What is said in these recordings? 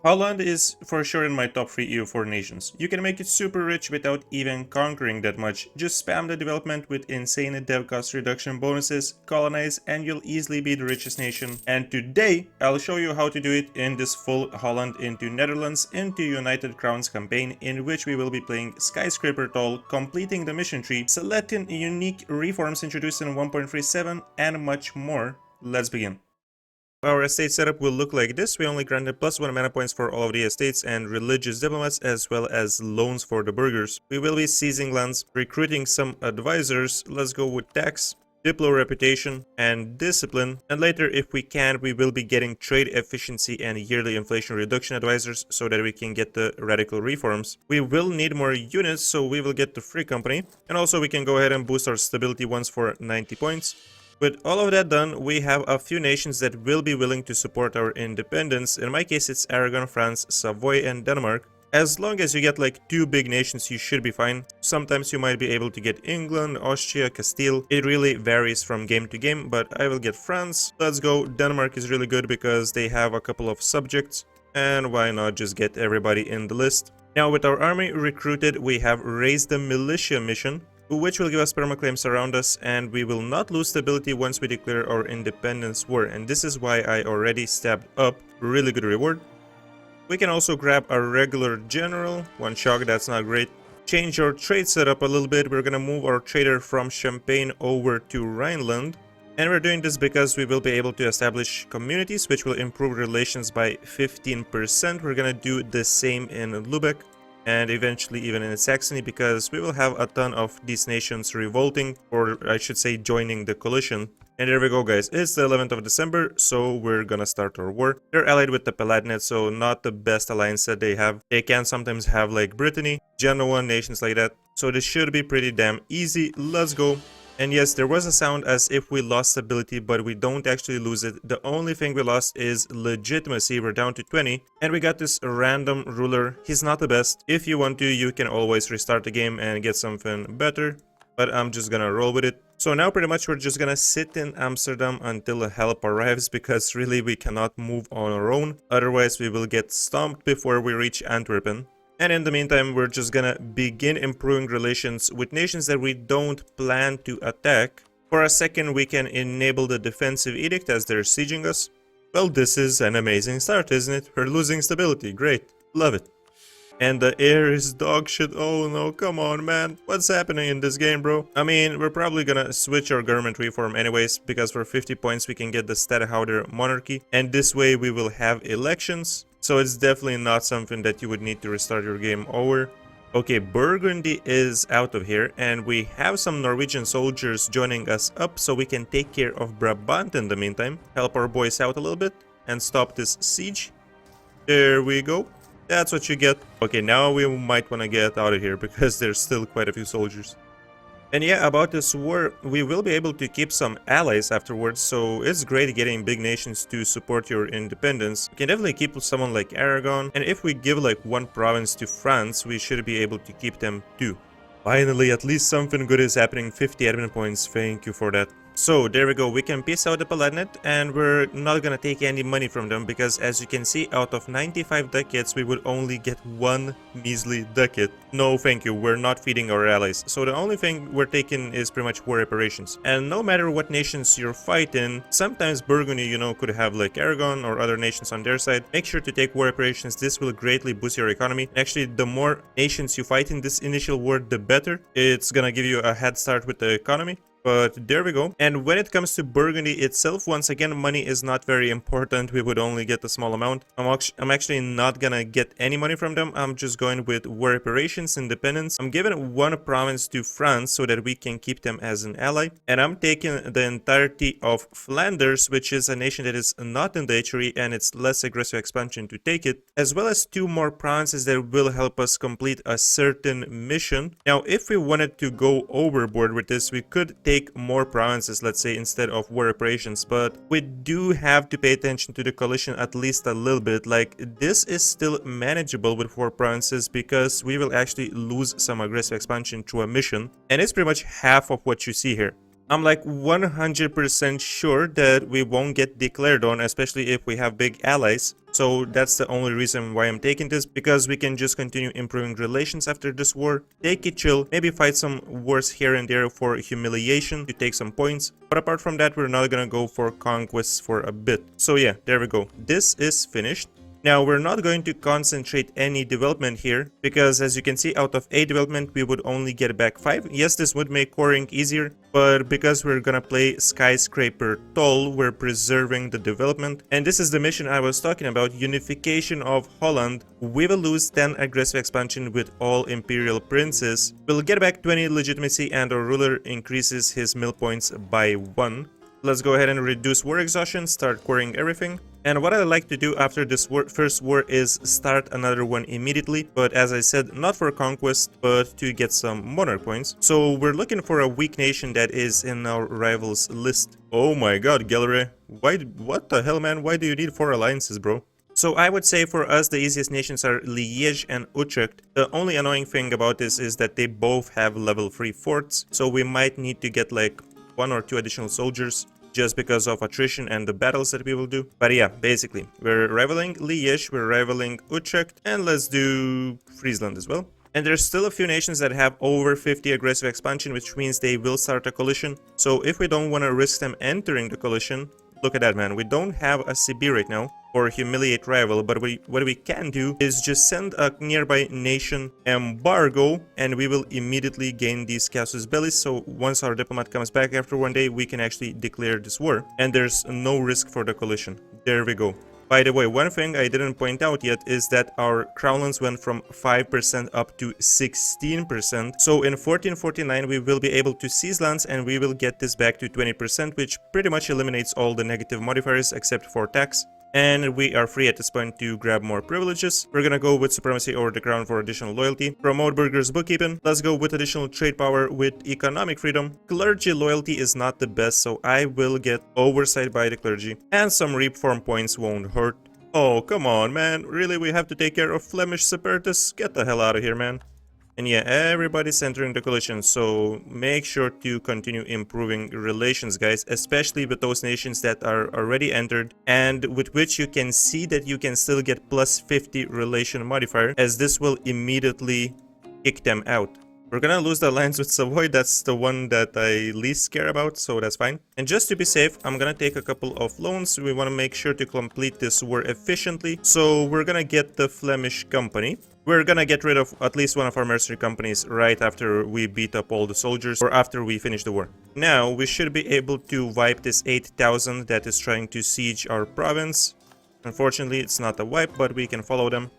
Holland is for sure in my top 3 EU4 nations. You can make it super rich without even conquering that much. Just spam the development with insane dev cost reduction bonuses, colonize, and you'll easily be the richest nation. And today, I'll show you how to do it in this full Holland into Netherlands into United Crowns campaign, in which we will be playing Skyscraper Toll, completing the mission tree, selecting unique reforms introduced in 1.37, and much more. Let's begin. Our estate setup will look like this. We only granted +1 mana points for all of the estates and religious diplomats, as well as loans for the burghers. We will be seizing lands, recruiting some advisors. Let's go with tax, diplo reputation, and discipline. And later, if we can, we will be getting trade efficiency and yearly inflation reduction advisors so that we can get the radical reforms. We will need more units, so we will get the free company. And also we can go ahead and boost our stability once for 90 points. With all of that done, we have a few nations that will be willing to support our independence. In my case, it's Aragon, France, Savoy, and Denmark. As long as you get like 2 big nations, you should be fine. Sometimes you might be able to get England, Austria, Castile. It really varies from game to game, but I will get France. Let's go. Denmark is really good because they have a couple of subjects. And why not just get everybody in the list? Now, with our army recruited, we have raised the militia mission, which will give us permaclaims around us, and we will not lose stability once we declare our independence war. And this is why I already stepped up. Really good reward. We can also grab a regular general. 1 shock, that's not great. Change our trade setup a little bit. We're gonna move our trader from Champagne over to Rhineland. And we're doing this because we will be able to establish communities, which will improve relations by 15%. We're gonna do the same in Lubeck, and eventually even in Saxony, because we will have a ton of these nations revolting, or I should say joining the coalition. And there we go, guys. It's the 11th of December, so we're gonna start our war. They're allied with the Palatinate, so not the best alliance that they have. They can sometimes have like Brittany, Genoa, nations like that. So this should be pretty damn easy. Let's go. And yes, there was a sound as if we lost stability, but we don't actually lose it. The only thing we lost is legitimacy. We're down to 20. And we got this random ruler. He's not the best. If you want to, you can always restart the game and get something better. But I'm just gonna roll with it. So now pretty much we're just gonna sit in Amsterdam until help arrives, because really we cannot move on our own. Otherwise we will get stomped before we reach Antwerpen. And in the meantime, we're just gonna begin improving relations with nations that we don't plan to attack. For a second, we can enable the defensive edict as they're sieging us. Well, this is an amazing start, isn't it? We're losing stability. Great. Love it. And the air is dog shit. Oh no, come on, man. What's happening in this game, bro? I mean, we're probably gonna switch our government reform anyways, because for 50 points we can get the Stadtholder monarchy. And this way we will have elections. So it's definitely not something that you would need to restart your game over. Okay, Burgundy is out of here, and we have some Norwegian soldiers joining us up, so we can take care of Brabant in the meantime. Help our boys out a little bit and stop this siege. There we go. That's what you get. Okay, now we might want to get out of here because there's still quite a few soldiers. And yeah, about this war, we will be able to keep some allies afterwards, so it's great getting big nations to support your independence. You can definitely keep someone like Aragon, and if we give like 1 province to France, we should be able to keep them too. Finally, at least something good is happening. 50 admin points, thank you for that. So there we go, we can piece out the Palatinate, and we're not gonna take any money from them, because as you can see, out of 95 ducats we would only get 1 measly ducat. No thank you, we're not feeding our allies. So the only thing we're taking is pretty much war reparations. And no matter what nations you're fighting, sometimes Burgundy, you know, could have like Aragon or other nations on their side. Make sure to take war reparations. This will greatly boost your economy. Actually, the more nations you fight in this initial war, the better. It's gonna give you a head start with the economy. But there we go. And when it comes to Burgundy itself, once again, money is not very important. We would only get a small amount. I'm actually not gonna get any money from them. I'm just going with war reparations, independence. I'm giving 1 province to France so that we can keep them as an ally. And I'm taking the entirety of Flanders, which is a nation that is not in the HRE, and it's less aggressive expansion to take it, as well as 2 more provinces that will help us complete a certain mission. Now, if we wanted to go overboard with this, we could take more provinces, let's say, instead of war reparations, but we do have to pay attention to the coalition at least a little bit. Like, this is still manageable with 4 provinces, because we will actually lose some aggressive expansion through a mission, and it's pretty much half of what you see here. I'm like 100% sure that we won't get declared on, especially if we have big allies. So that's the only reason why I'm taking this, because we can just continue improving relations after this war, take it chill, maybe fight some wars here and there for humiliation to take some points. But apart from that, we're not gonna go for conquests for a bit. So yeah, there we go. This is finished. Now, we're not going to concentrate any development here, because as you can see, out of 8 development, we would only get back 5. Yes, this would make coring easier, but because we're gonna play skyscraper toll, we're preserving the development. And this is the mission I was talking about, unification of Holland. We will lose 10 aggressive expansion with all imperial princes. We'll get back 20 legitimacy, and our ruler increases his mill points by 1. Let's go ahead and reduce war exhaustion, start coring everything. And what I like to do after this first war is start another one immediately, but as I said, not for conquest, but to get some monarch points. So we're looking for a weak nation that is in our rivals list. Oh my god, Gallery, what the hell, man? Why do you need 4 alliances, bro? So I would say for us the easiest nations are Liège and Utrecht. The only annoying thing about this is that they both have level 3 forts, so we might need to get like 1 or 2 additional soldiers, just because of attrition and the battles that we will do. But yeah, basically, we're rivaling Liège, we're rivaling Utrecht, and let's do Friesland as well. And there's still a few nations that have over 50 aggressive expansion, which means they will start a coalition. So if we don't want to risk them entering the coalition, look at that, man. We don't have a CB right now or humiliate rival, but what we can do is just send a nearby nation embargo, and we will immediately gain these casus belli. So once our diplomat comes back after 1 day, we can actually declare this war, and there's no risk for the coalition. There we go. By the way, one thing I didn't point out yet is that our crownlands went from 5% up to 16%. So in 1449 we will be able to seize lands, and we will get this back to 20%, which pretty much eliminates all the negative modifiers except for tax. And we are free at this point to grab more privileges. We're gonna go with supremacy over the crown for additional loyalty. Promote burghers bookkeeping. Let's go with additional trade power with economic freedom. Clergy loyalty is not the best, so I will get oversight by the clergy. And some reform points won't hurt. Oh, come on, man. Really, we have to take care of Flemish separatists? Get the hell out of here, man. And yeah, everybody's entering the coalition, so make sure to continue improving relations, guys, especially with those nations that are already entered and with which you can see that you can still get plus 50 relation modifier, as this will immediately kick them out. We're gonna lose the alliance with Savoy. That's the one that I least care about, so that's fine. And just to be safe, I'm gonna take a couple of loans. We want to make sure to complete this war efficiently, so we're gonna get the Flemish company. We're gonna get rid of at least one of our mercenary companies right after we beat up all the soldiers, or after we finish the war. Now, we should be able to wipe this 8,000 that is trying to siege our province. Unfortunately, it's not a wipe, but we can follow them,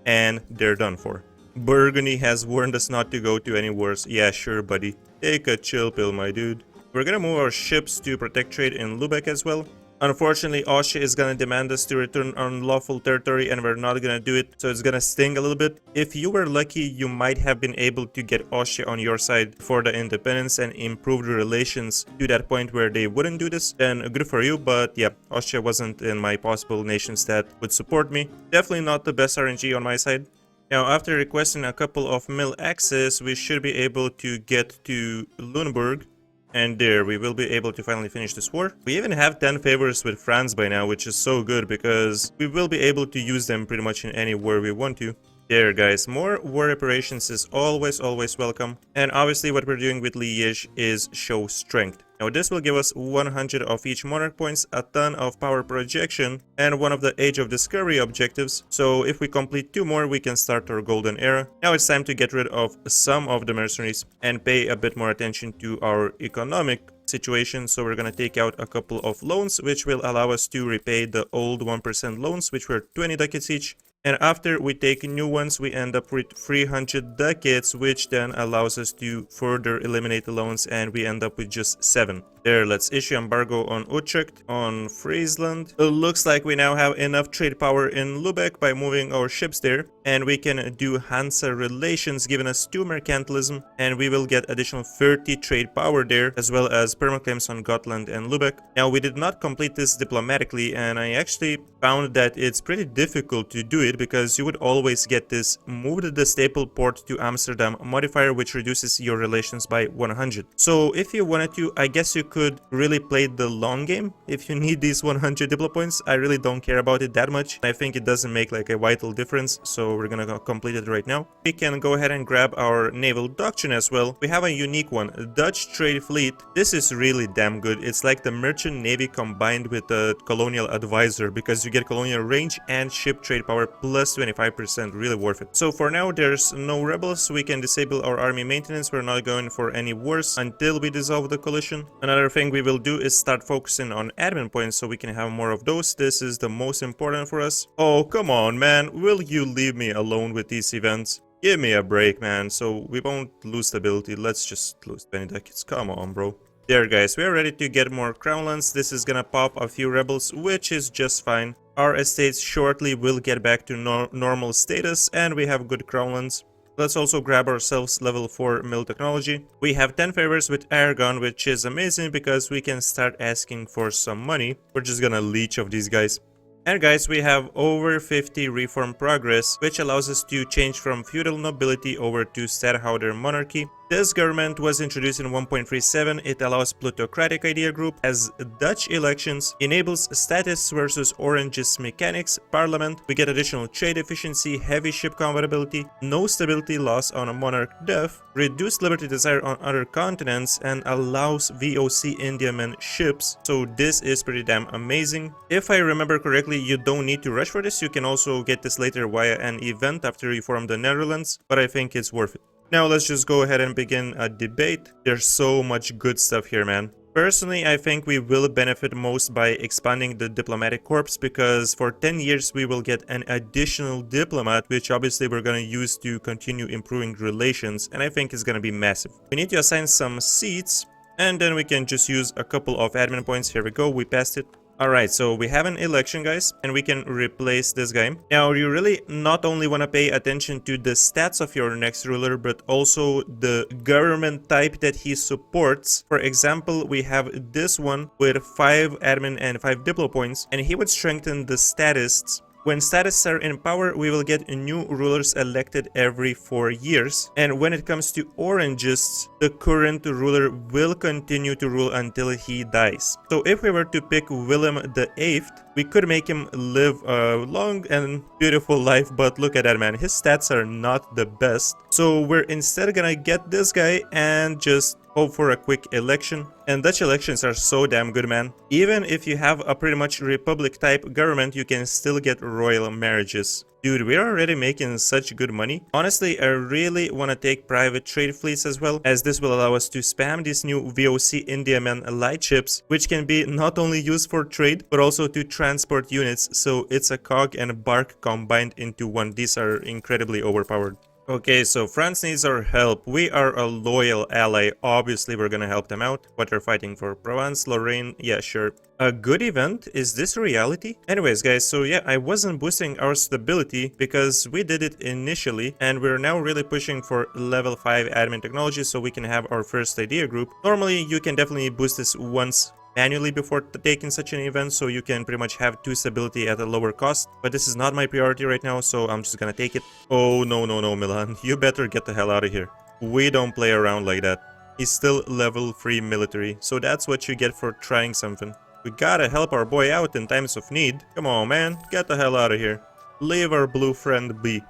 and they're done for. Burgundy has warned us not to go to any wars. Yeah, sure, buddy. Take a chill pill, my dude. We're gonna move our ships to protect trade in Lubeck as well. Unfortunately, Austria is gonna demand us to return unlawful territory, and we're not gonna do it, so it's gonna sting a little bit. If you were lucky, you might have been able to get Austria on your side for the independence and improve the relations to that point where they wouldn't do this, then good for you. But yeah, Austria wasn't in my possible nations that would support me. Definitely not the best RNG on my side. Now, after requesting a couple of mill access, we should be able to get to Lüneburg. And there, we will be able to finally finish this war. We even have 10 favors with France by now, which is so good because we will be able to use them pretty much in any war we want to. There, guys, more war reparations is always welcome. And obviously what we're doing with Liège is show strength. Now this will give us 100 of each monarch points, a ton of power projection, and one of the Age of Discovery objectives. So if we complete 2 more, we can start our golden era. Now it's time to get rid of some of the mercenaries and pay a bit more attention to our economic situation. So we're gonna take out a couple of loans, which will allow us to repay the old 1% loans, which were 20 ducats each. And after we take new ones, we end up with 300 ducats, which then allows us to further eliminate the loans, and we end up with just 7. There, let's issue embargo on Utrecht, on Friesland. It looks like we now have enough trade power in Lübeck by moving our ships there. And we can do Hansa relations, giving us 2 mercantilism. And we will get additional 30 trade power there, as well as permaclaims on Gotland and Lübeck. Now, we did not complete this diplomatically, and I actually found that it's pretty difficult to do it because you would always get this moved the staple port to Amsterdam modifier, which reduces your relations by 100. So if you wanted to, I guess you could really play the long game if you need these 100 diplo points. I really don't care about it that much. I think it doesn't make like a vital difference, so we're gonna complete it right now. We can go ahead and grab our naval doctrine as well. We have a unique one, Dutch trade fleet. This is really damn good. It's like the merchant navy combined with the colonial advisor, because you get colonial range and ship trade power plus 25%. Really worth it. So for now, there's no rebels. We can disable our army maintenance. We're not going for any wars until we dissolve the coalition. Another thing we will do is start focusing on admin points so we can have more of those. This is the most important for us. Oh, come on, man. Will you leave me alone with these events? Give me a break, man. So we won't lose stability. Let's just lose 20 decades. Come on, bro. There, guys, we are ready to get more crown lands. This is gonna pop a few rebels, which is just fine. Our estates shortly will get back to normal status, and we have good crown lands. Let's also grab ourselves level 4 mill technology. We have 10 favors with Aragon, which is amazing because we can start asking for some money. We're just gonna leech of these guys. And guys, we have over 50 reform progress, which allows us to change from feudal nobility over to stadtholder monarchy. This government was introduced in 1.37. It allows plutocratic idea group, as Dutch elections, enables status versus oranges mechanics, parliament. We get additional trade efficiency, heavy ship compatibility, no stability loss on a monarch death, reduced liberty desire on other continents, and allows VOC Indiaman ships. So this is pretty damn amazing. If I remember correctly, you don't need to rush for this. You can also get this later via an event after you form the Netherlands, but I think it's worth it. Now let's just go ahead and begin a debate. There's so much good stuff here, man. Personally, I think we will benefit most by expanding the diplomatic corps, because for 10 years we will get an additional diplomat, which obviously we're going to use to continue improving relations, and I think it's going to be massive. We need to assign some seats, and then we can just use a couple of admin points. Here we go, we passed it. Alright, so we have an election, guys, and we can replace this guy. Now, you really not only want to pay attention to the stats of your next ruler, but also the government type that he supports. For example, we have this one with 5 admin and 5 diplo points, and he would strengthen the statists. When statists are in power, we will get new rulers elected every 4 years. And when it comes to orangists, the current ruler will continue to rule until he dies. So if we were to pick Willem the 8th, we could make him live a long and beautiful life, but look at that, man. His stats are not the best. So we're instead gonna get this guy and just hope for a quick election. And Dutch elections are so damn good, man. Even if you have a pretty much republic type government, you can still get royal marriages. Dude, we're already making such good money. Honestly, I really want to take private trade fleets as well, as this will allow us to spam these new VOC Indiaman light ships, which can be not only used for trade, but also to transport units. So it's a cog and a bark combined into one. These are incredibly overpowered. Okay, so France needs our help. We are a loyal ally. Obviously, we're gonna help them out. What they're fighting for? Provence, Lorraine, yeah, sure. A good event? Is this reality? Anyways, guys, so yeah, I wasn't boosting our stability because we did it initially, and we're now really pushing for level 5 admin technology so we can have our first idea group. Normally, you can definitely boost this once manually before taking such an event, so you can pretty much have 2 stability at a lower cost, but this is not my priority right now, so I'm just gonna take it. Oh, no, no, no, Milan, you better get the hell out of here. We don't play around like that. He's still level 3 military, so that's what you get for trying something. We gotta help our boy out in times of need. Come on, man, get the hell out of here. Leave our blue friend be.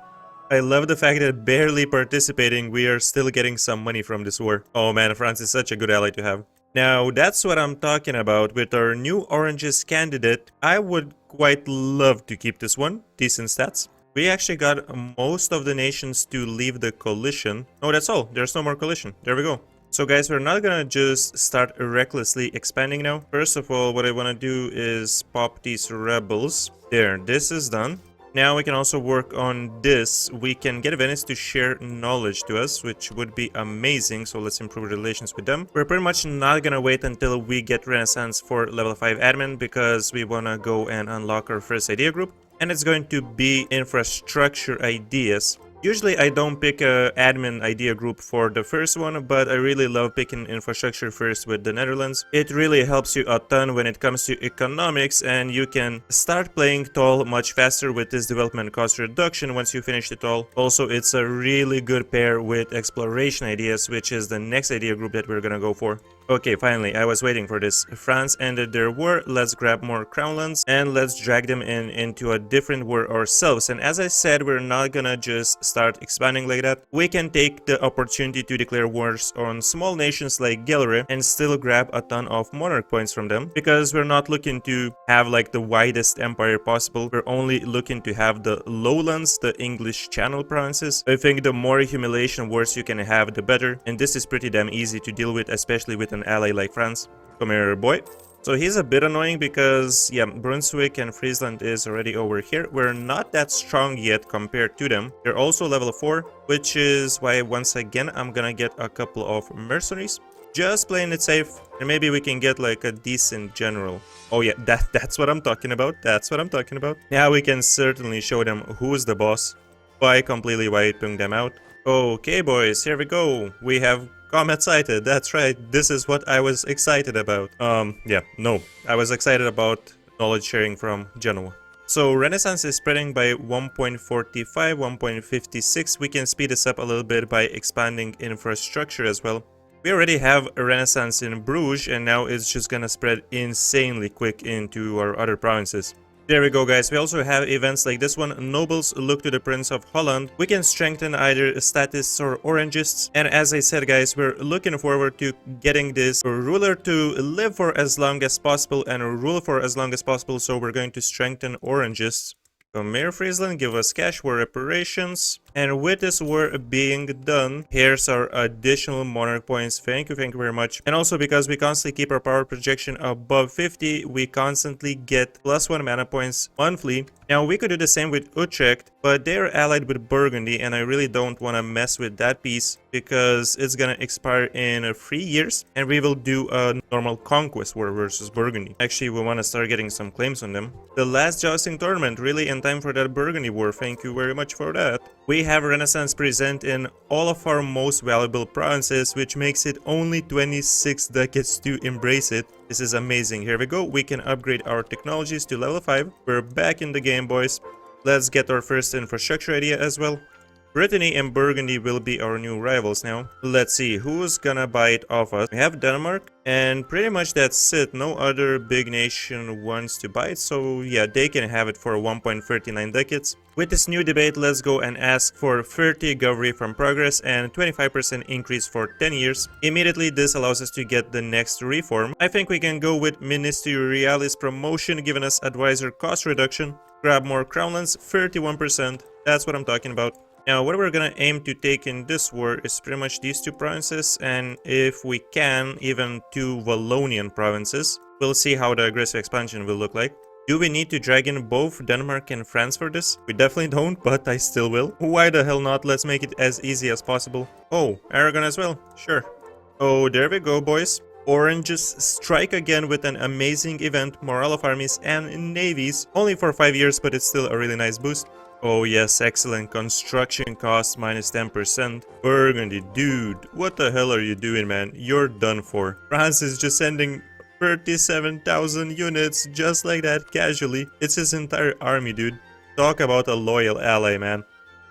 I love the fact that barely participating, we are still getting some money from this war. Oh man, France is such a good ally to have. Now, that's what I'm talking about. With our new oranges candidate, I would quite love to keep this one. Decent stats. We actually got most of the nations to leave the coalition. Oh, that's all. There's no more coalition. There we go. So guys, we're not gonna just start recklessly expanding now. First of all, what I want to do is pop these rebels. There, this is done. Now we can also work on this. We can get Venice to share knowledge to us, which would be amazing. So let's improve relations with them. We're pretty much not gonna wait until we get Renaissance for level 5 admin because we wanna go and unlock our first idea group. And it's going to be infrastructure ideas. Usually I don't pick a admin idea group for the first one, but I really love picking infrastructure first with the Netherlands. It really helps you a ton when it comes to economics, and you can start playing tall much faster with this development cost reduction once you finish it all. Also, it's a really good pair with exploration ideas, which is the next idea group that we're gonna go for. Okay, finally, I was waiting for this. France ended their war, let's grab more crown lands and let's drag them into a different war ourselves. And as I said, we're not gonna just start expanding like that. We can take the opportunity to declare wars on small nations like Gallery and still grab a ton of monarch points from them, because we're not looking to have like the widest empire possible. We're only looking to have the lowlands, the English Channel provinces. I think the more humiliation wars you can have, the better, and this is pretty damn easy to deal with, especially with an ally like France. Come here, boy. So he's a bit annoying because, yeah, Brunswick and Friesland is already over here. We're not that strong yet compared to them. They're also level 4, which is why once again I'm gonna get a couple of mercenaries. Just playing it safe, and maybe we can get like a decent general. Oh yeah, that's what I'm talking about. That's what I'm talking about. Now we can certainly show them who's the boss by completely wiping them out. Okay, boys, here we go. We have Comet sighted. That's right. This is what I was excited about. Yeah, no. I was excited about knowledge sharing from Genoa. So Renaissance is spreading by 1.45, 1.56. We can speed this up a little bit by expanding infrastructure as well. We already have a Renaissance in Bruges, and now it's just gonna spread insanely quick into our other provinces. There we go, guys. We also have events like this one. Nobles look to the Prince of Holland. We can strengthen either statists or orangists. And as I said, guys, we're looking forward to getting this ruler to live for as long as possible and rule for as long as possible. So we're going to strengthen orangists. Come here, Friesland, give us cash war reparations. And with this war being done, here's our additional monarch points. Thank you very much. And also, because we constantly keep our power projection above 50, we constantly get +1 mana points monthly. Now, we could do the same with Utrecht, but they're allied with Burgundy, and I really don't want to mess with that piece because it's gonna expire in 3 years, and we will do a normal conquest war versus Burgundy. Actually, we want to start getting some claims on them. The last jousting tournament, really in time for that Burgundy war. Thank you very much for that. We have Renaissance present in all of our most valuable provinces, which makes it only 26 decades to embrace it. This is amazing. Here we go. We can upgrade our technologies to level 5. We're back in the game, boys. Let's get our first infrastructure idea as well. Brittany and Burgundy will be our new rivals now. Let's see who's gonna buy it off us. We have Denmark, and pretty much that's it. No other big nation wants to buy it, so yeah, they can have it for 1.39 decades. With this new debate, let's go and ask for 30 Governry from Progress and 25% increase for 10 years. Immediately, this allows us to get the next reform. I think we can go with Ministerialis promotion, giving us advisor cost reduction. Grab more crown lands, 31%. That's what I'm talking about. Now, what we're gonna aim to take in this war is pretty much these 2 provinces, and if we can, even 2 Wallonian provinces. We'll see how the aggressive expansion will look like. Do we need to drag in both Denmark and France for this? We definitely don't, but I still will. Why the hell not? Let's make it as easy as possible. Oh, Aragon as well? Sure. Oh, there we go, boys. Oranges strike again with an amazing event, morale of armies and navies. Only for 5 years, but it's still a really nice boost. Oh yes, excellent. Construction cost minus 10%. Burgundy, dude, what the hell are you doing, man? You're done for. France is just sending 37,000 units just like that, casually. It's his entire army, dude. Talk about a loyal ally, man.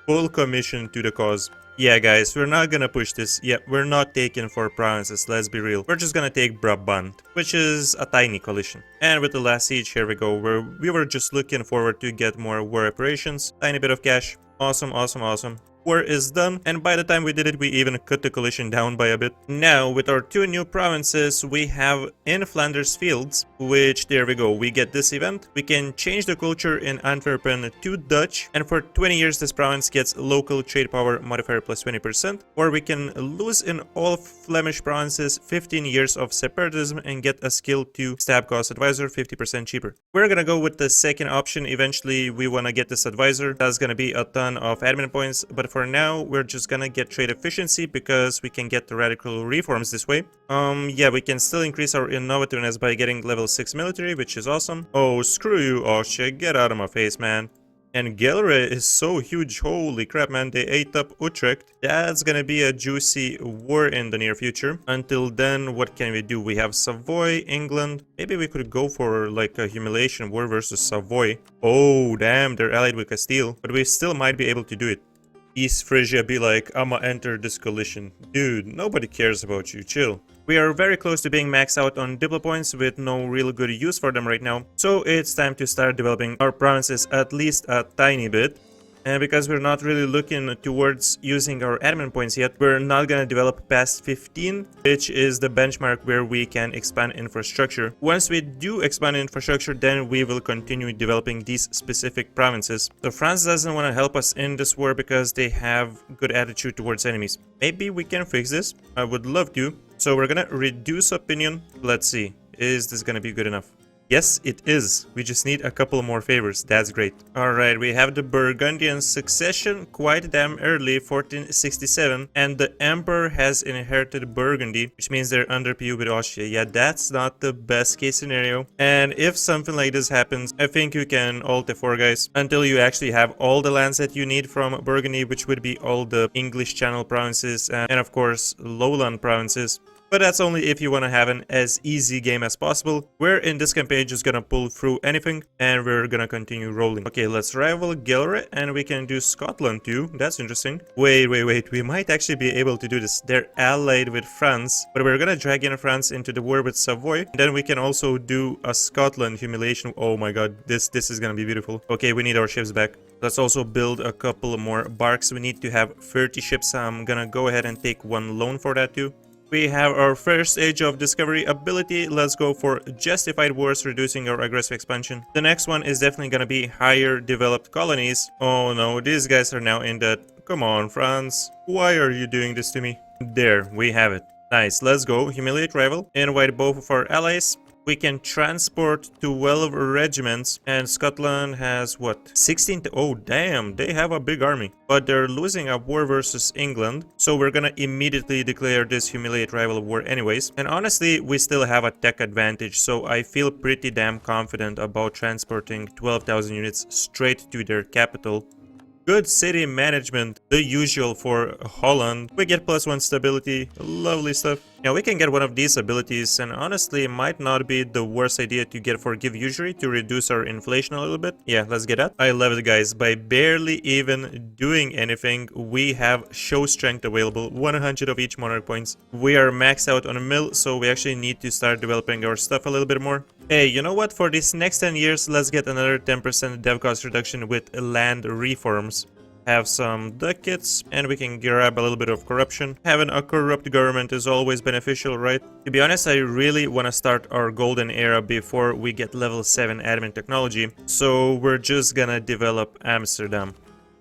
Full commission to the cause. Yeah, guys, we're not gonna push this. Yeah, we're not taking 4 provinces, let's be real. We're just gonna take Brabant, which is a tiny coalition. And with the last siege, here we go, where we were just looking forward to get more war reparations. Tiny bit of cash. Awesome, awesome, awesome. war is done, and by the time we did it, we even cut the coalition down by a bit. Now, with our 2 new provinces, we have in Flanders Fields, which, there we go, we get this event. We can change the culture in Antwerpen to Dutch, and for 20 years this province gets local trade power modifier plus 20%, or we can lose in all Flemish provinces 15 years of separatism and get a skill to stab cost advisor 50% cheaper. We're gonna go with the second option. Eventually we want to get this advisor. That's gonna be a ton of admin points, but for now we're just gonna get trade efficiency because we can get the radical reforms this way. Yeah, we can still increase our innovativeness by getting level 6 military, which is awesome. Oh, screw you, Austria, get out of my face, man. And Gelre is so huge, holy crap, man, they ate up Utrecht. That's gonna be a juicy war in the near future. Until then, what can we do? We have Savoy, England. Maybe we could go for like a humiliation war versus Savoy. Oh, damn, they're allied with Castile, but we still might be able to do it. East Frisia be like, I'ma enter this coalition. Dude, nobody cares about you, chill. We are very close to being maxed out on diplo points with no real good use for them right now. So it's time to start developing our provinces at least a tiny bit. And because we're not really looking towards using our admin points yet, we're not gonna develop past 15, which is the benchmark where we can expand infrastructure. Once we do expand infrastructure, then we will continue developing these specific provinces. So France doesn't want to help us in this war because they have good attitude towards enemies. Maybe we can fix this. I would love to. So we're gonna reduce opinion. Let's see. Is this gonna be good enough? Yes, it is. We just need a couple more favors. That's great. Alright, we have the Burgundian succession quite damn early, 1467. And the Emperor has inherited Burgundy, which means they're under PU with Austria. Yeah, that's not the best case scenario. And if something like this happens, I think you can alt F4, guys, until you actually have all the lands that you need from Burgundy, which would be all the English Channel provinces and of course, lowland provinces. But that's only if you want to have an as easy game as possible. We're in this campaign just gonna pull through anything and we're gonna continue rolling. Okay, let's rival Gelre and we can do Scotland too. That's interesting. Wait. We might actually be able to do this. They're allied with France, but we're gonna drag in France into the war with Savoy. And then we can also do a Scotland humiliation. Oh my god, this is gonna be beautiful. Okay, we need our ships back. Let's also build a couple more barks. We need to have 30 ships. I'm gonna go ahead and take 1 loan for that too. We have our first Age of Discovery ability. Let's go for Justified Wars, reducing our aggressive expansion. The next one is definitely going to be higher developed colonies. Oh no, these guys are now in that. Come on, France. Why are you doing this to me? There, we have it. Nice, let's go. Humiliate rival. Invite both of our allies. We can transport 12 regiments, and Scotland has what? 16? Oh damn, they have a big army. But they're losing a war versus England, so we're gonna immediately declare this humiliate rival war anyways. And honestly, we still have a tech advantage, so I feel pretty damn confident about transporting 12,000 units straight to their capital. Good city management, the usual for Holland. We get +1 stability, lovely stuff. Now we can get one of these abilities, and honestly it might not be the worst idea to get Forgive Usury to reduce our inflation a little bit. Yeah, let's get that. I love it, guys. By barely even doing anything, we have show strength available, 100 of each monarch points. We are maxed out on a mill, so we actually need to start developing our stuff a little bit more. Hey, you know what? For these next 10 years, let's get another 10% dev cost reduction with land reforms. Have some ducats, and we can grab a little bit of corruption. Having a corrupt government is always beneficial, right? To be honest, I really want to start our golden era before we get level 7 admin technology, so we're just gonna develop Amsterdam.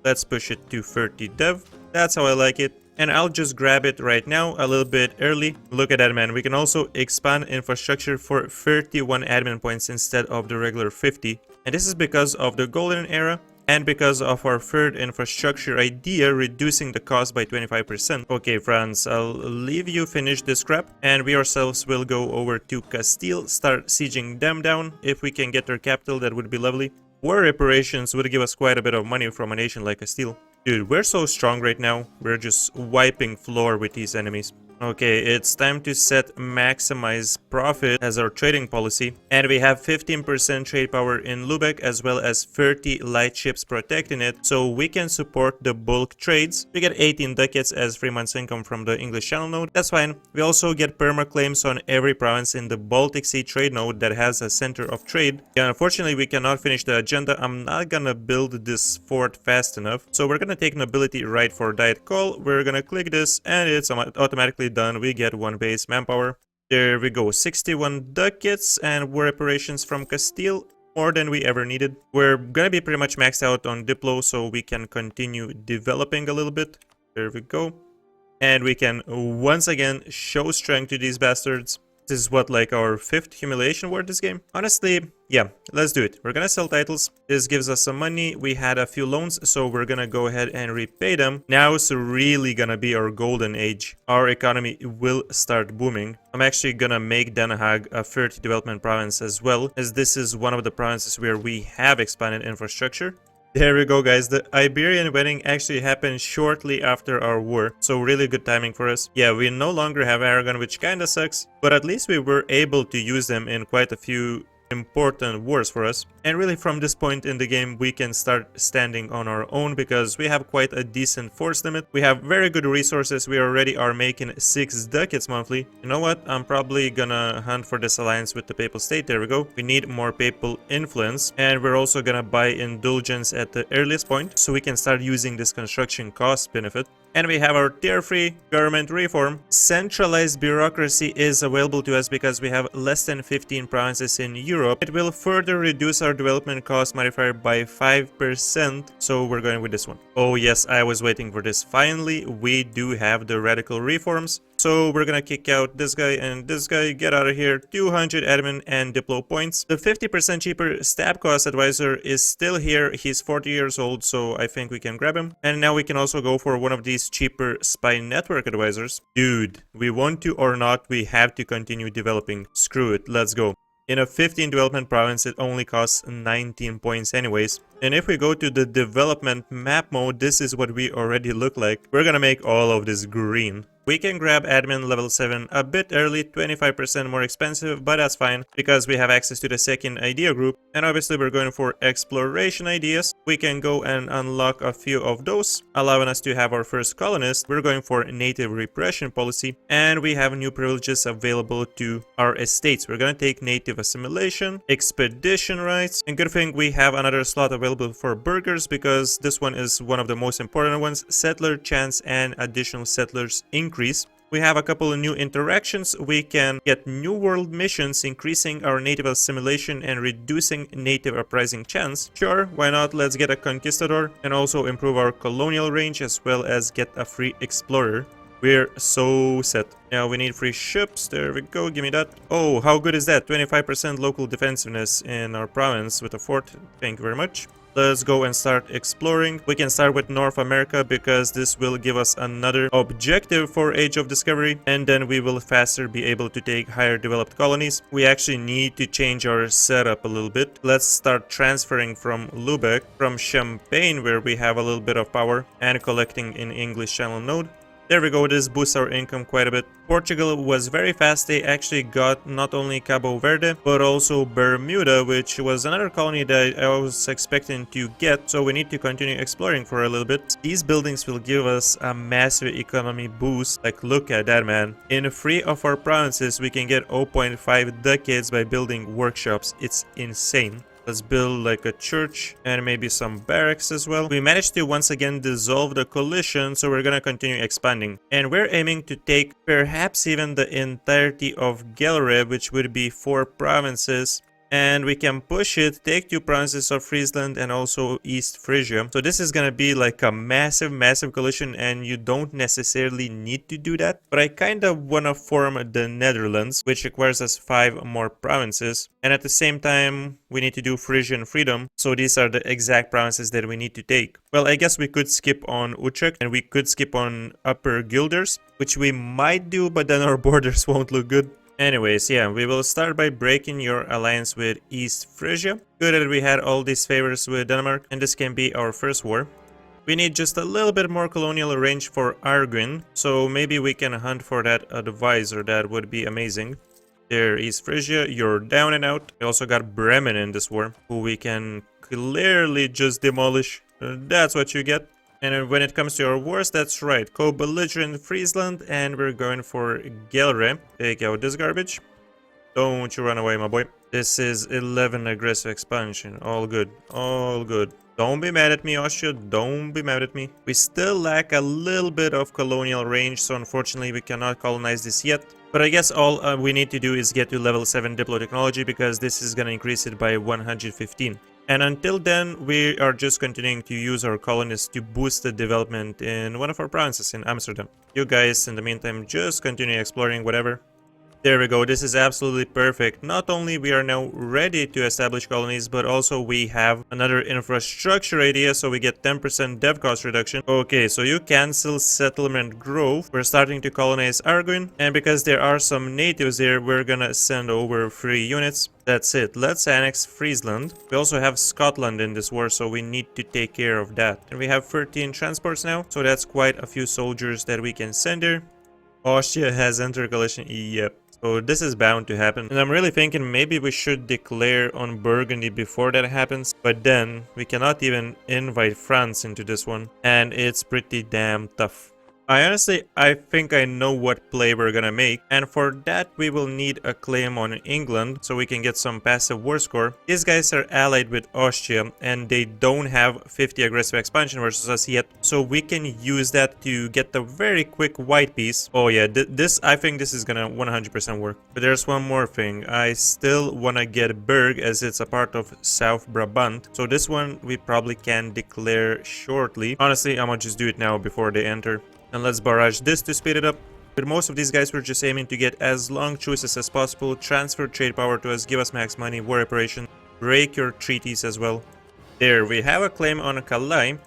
Let's push it to 30 dev. That's how I like it. And I'll just grab it right now, a little bit early. Look at that, man. We can also expand infrastructure for 31 admin points instead of the regular 50. And this is because of the golden era, and because of our third infrastructure idea, reducing the cost by 25%. Okay, France, I'll leave you finish this crap, and we ourselves will go over to Castile, start sieging them down. If we can get their capital, that would be lovely. War reparations would give us quite a bit of money from a nation like Castile. Dude, we're so strong right now. We're just wiping floor with these enemies. Okay, it's time to set maximize profit as our trading policy. And we have 15% trade power in Lubeck as well as 30 light ships protecting it. So we can support the bulk trades. We get 18 ducats as 3 months income from the English Channel node. That's fine. We also get perma claims on every province in the Baltic Sea trade node that has a center of trade. Yeah, unfortunately, we cannot finish the agenda. I'm not gonna build this fort fast enough. So we're gonna take nobility right for diet call. We're gonna click this and it's automatically done. We get 1 base manpower. There we go, 61 ducats and war reparations from Castile, more than we ever needed. We're gonna be pretty much maxed out on Diplo, so we can continue developing a little bit. There we go. And we can once again show strength to these bastards. This is what, like our 5th humiliation war this game? Honestly, yeah, let's do it. We're gonna sell titles. This gives us some money. We had a few loans, so we're gonna go ahead and repay them. Now it's really gonna be our golden age. Our economy will start booming. I'm actually gonna make Den Haag a 30 development province as well, as this is one of the provinces where we have expanded infrastructure. There we go, guys. The Iberian wedding actually happened shortly after our war, so really good timing for us. Yeah, we no longer have Aragon, which kinda sucks, but at least we were able to use them in quite a few important wars for us. And really from this point in the game we can start standing on our own because we have quite a decent force limit. We have very good resources. We already are making 6 ducats monthly. You know what? I'm probably gonna hunt for this alliance with the Papal State. There we go. We need more papal influence, and we're also gonna buy indulgence at the earliest point so we can start using this construction cost benefit. And we have our tier-free government reform. Centralized bureaucracy is available to us because we have less than 15 provinces in Europe. It will further reduce our development cost modifier by 5%, so we're going with this one. Oh yes, I was waiting for this. Finally, we do have the radical reforms. So we're gonna kick out this guy and this guy. Get out of here. 200 admin and diplo points. The 50% cheaper stab cost advisor is still here. He's 40 years old, so I think we can grab him. And now we can also go for one of these cheaper spy network advisors. Dude, we want to or not, we have to continue developing. Screw it, let's go. In a 15 development province, it only costs 19 points anyways. And if we go to the development map mode, this is what we already look like. We're gonna make all of this green. We can grab admin level 7 a bit early, 25% more expensive, but that's fine because we have access to the second idea group. And obviously we're going for exploration ideas. We can go and unlock a few of those, allowing us to have our first colonist. We're going for native repression policy, and we have new privileges available to our estates. We're going to take native assimilation, expedition rights, and good thing we have another slot available for burghers because this one is one of the most important ones. Settler chance and additional settlers increase. We have a couple of new interactions. We can get new world missions, increasing our native assimilation and reducing native uprising chance. Sure, why not? Let's get a conquistador and also improve our colonial range as well as get a free explorer. We're so set. Now we need free ships. There we go. Give me that. Oh, how good is that? 25% local defensiveness in our province with a fort. Thank you very much. Let's go and start exploring. We can start with North America because this will give us another objective for Age of Discovery, and then we will faster be able to take higher developed colonies. We actually need to change our setup a little bit. Let's start transferring from Lubeck, from Champagne, where we have a little bit of power, and collecting in English Channel node. There we go, this boosts our income quite a bit. Portugal was very fast. They actually got not only Cabo Verde, but also Bermuda, which was another colony that I was expecting to get. So we need to continue exploring for a little bit. These buildings will give us a massive economy boost. Like, look at that, man. In 3 of our provinces, we can get 0.5 decades by building workshops. It's insane. Let's build like a church and maybe some barracks as well. We managed to once again dissolve the coalition, so we're gonna continue expanding. And we're aiming to take perhaps even the entirety of Gelre, which would be 4 provinces. And we can push it, take 2 provinces of Friesland and also East Frisia. So this is gonna be like a massive coalition, and you don't necessarily need to do that. But I kind of want to form the Netherlands, which requires us 5 more provinces. And at the same time, we need to do Frisian freedom. So these are the exact provinces that we need to take. Well, I guess we could skip on Utrecht and we could skip on Upper Guelders, which we might do, but then our borders won't look good. Anyways, yeah, we will start by breaking your alliance with East Frisia. Good that we had all these favors with Denmark, and this can be our first war. We need just a little bit more colonial range for Arguin, so maybe we can hunt for that advisor. That would be amazing. There is Frisia, you're down and out. We also got Bremen in this war, who we can clearly just demolish. That's what you get. And when it comes to our wars, that's right. Co-belligerent Friesland, and we're going for Gelre. Take out this garbage. Don't you run away, my boy. This is 11 aggressive expansion. All good. All good. Don't be mad at me, Austria. Don't be mad at me. We still lack a little bit of colonial range, so unfortunately we cannot colonize this yet. But I guess all we need to do is get to level 7 Diplo technology, because this is going to increase it by 115. And until then, we are just continuing to use our colonists to boost the development in one of our provinces in Amsterdam. You guys, in the meantime, just continue exploring whatever. There we go, this is absolutely perfect. Not only we are now ready to establish colonies, but also we have another infrastructure idea, so we get 10% dev cost reduction. Okay, so you cancel settlement growth. We're starting to colonize Arguin, and because there are some natives there, we're gonna send over 3 units. That's it. Let's annex Friesland. We also have Scotland in this war, so we need to take care of that. And we have 13 transports now, so that's quite a few soldiers that we can send there. Austria has entered coalition. Yep. So this is bound to happen. And I'm really thinking maybe we should declare on Burgundy before that happens. But then we cannot even invite France into this one. And it's pretty damn tough. I think I know what play we're gonna make, and for that we will need a claim on England so we can get some passive war score. These guys are allied with Austria and they don't have 50 aggressive expansion versus us yet, so we can use that to get the very quick white piece. Oh yeah, I think this is gonna 100% work. But there's one more thing. I still wanna get Berg as it's a part of South Brabant, so this one we probably can declare shortly. Honestly, I'm gonna just do it now before they enter. And let's barrage this to speed it up. With most of these guys, we're just aiming to get as long choices as possible, transfer trade power to us, give us max money, war reparation, break your treaties as well. There, we have a claim on Calais.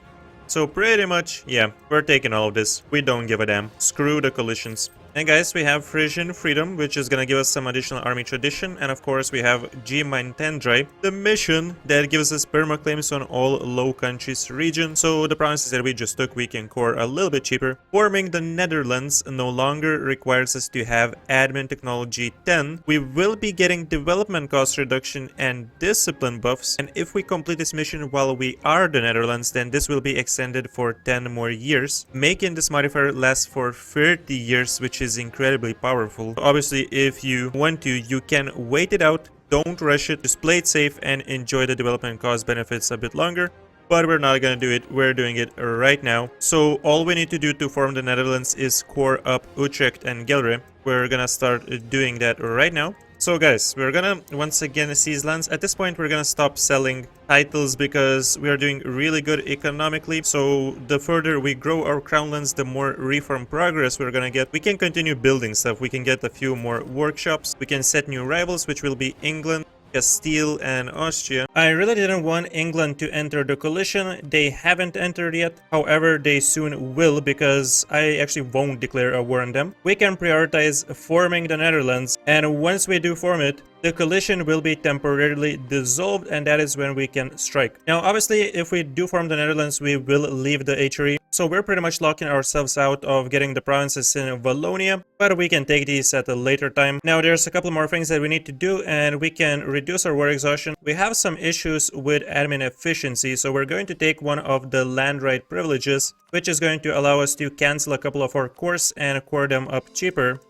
So pretty much, yeah, we're taking all of this. We don't give a damn. Screw the coalitions. And guys, we have Frisian Freedom, which is gonna give us some additional army tradition. And of course, we have G Tendrai, the mission that gives us perma claims on all Low Countries region. So the provinces that we just took, we can core a little bit cheaper. Forming the Netherlands no longer requires us to have admin technology 10. We will be getting development cost reduction and discipline buffs. And if we complete this mission while we are the Netherlands, then this will be extended for 10 more years, making this modifier last for 30 years, which is incredibly powerful. Obviously, if you want to, you can wait it out, don't rush it, just play it safe and enjoy the development cost benefits a bit longer. But we're not gonna do it, we're doing it right now. So all we need to do to form the Netherlands is core up Utrecht and Gelre. We're gonna start doing that right now. So guys, we're gonna once again seize lands. At this point, we're gonna stop selling titles because we are doing really good economically. So the further we grow our crown lands, the more reform progress we're gonna get. We can continue building stuff. We can get a few more workshops. We can set new rivals, which will be England, Castile and Austria. I really didn't want England to enter the coalition. They haven't entered yet. However, they soon will because I actually won't declare a war on them. We can prioritize forming the Netherlands, and once we do form it, the coalition will be temporarily dissolved, and that is when we can strike. Now, obviously, if we do form the Netherlands, we will leave the HRE. So we're pretty much locking ourselves out of getting the provinces in Wallonia, but we can take these at a later time. Now, there's a couple more things that we need to do, and we can reduce our war exhaustion. We have some issues with admin efficiency, so we're going to take one of the land right privileges, which is going to allow us to cancel a couple of our cores and core them up cheaper.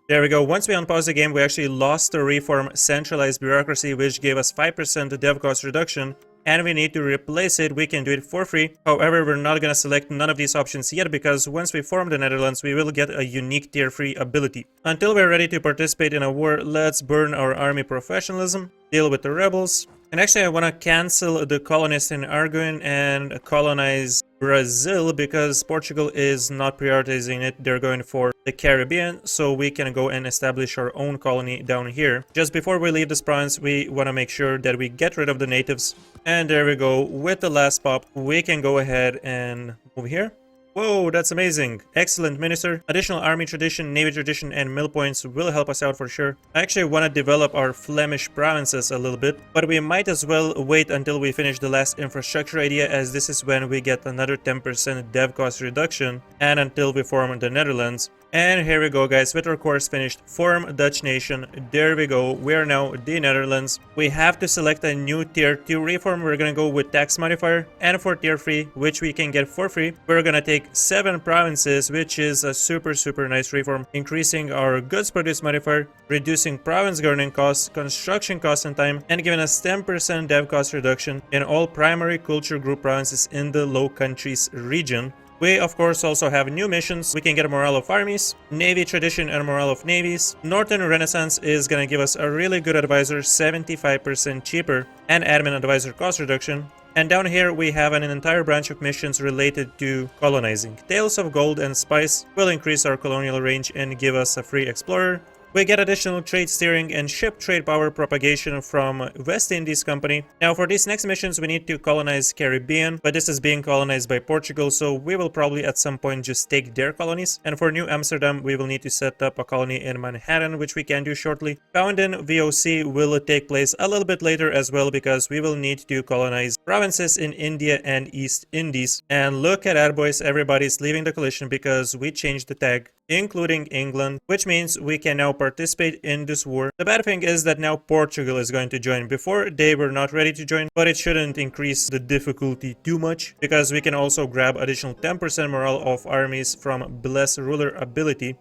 There we go. Once we unpause the game, we actually lost the reform centralized bureaucracy, which gave us 5% dev cost reduction, and we need to replace it. We can do it for free. However, we're not going to select none of these options yet because once we form the Netherlands, we will get a unique tier 3 ability. Until we're ready to participate in a war, let's burn our army professionalism, deal with the rebels. And actually, I want to cancel the colonists in Arguin and colonize Brazil because Portugal is not prioritizing it. They're going for the Caribbean, so we can go and establish our own colony down here. Just before we leave this province, we want to make sure that we get rid of the natives. And there we go. With the last pop, we can go ahead and move here. Whoa, that's amazing. Excellent, Minister. Additional army tradition, navy tradition, and mill points will help us out for sure. I actually want to develop our Flemish provinces a little bit, but we might as well wait until we finish the last infrastructure idea, as this is when we get another 10% dev cost reduction, and until we form the Netherlands. And here we go, guys, with our course finished. Form Dutch nation. There we go. We are now the Netherlands. We have to select a new tier 2 reform. We're gonna go with tax modifier, and for tier 3, which we can get for free, we're gonna take 7 provinces, which is a super nice reform, increasing our goods produce modifier, reducing province governing costs, construction costs and time, and giving us 10% dev cost reduction in all primary culture group provinces in the Low Countries region. We of course also have new missions. We can get a morale of armies, navy tradition and morale of navies. Northern Renaissance is gonna give us a really good advisor, 75% cheaper, and admin advisor cost reduction. And down here we have an entire branch of missions related to colonizing. Tales of Gold and Spice will increase our colonial range and give us a free explorer. We get additional trade steering and ship trade power propagation from West Indies Company. Now for these next missions we need to colonize Caribbean, but this is being colonized by Portugal, so we will probably at some point just take their colonies. And for New Amsterdam we will need to set up a colony in Manhattan, which we can do shortly. Found in VOC will take place a little bit later as well, because we will need to colonize provinces in India and East Indies. And look at that, boys, everybody's leaving the coalition because we changed the tag, including England, which means we can now participate in this war. The bad thing is that now Portugal is going to join. Before they were not ready to join, but it shouldn't increase the difficulty too much, because we can also grab additional 10% morale of armies from Bless Ruler ability.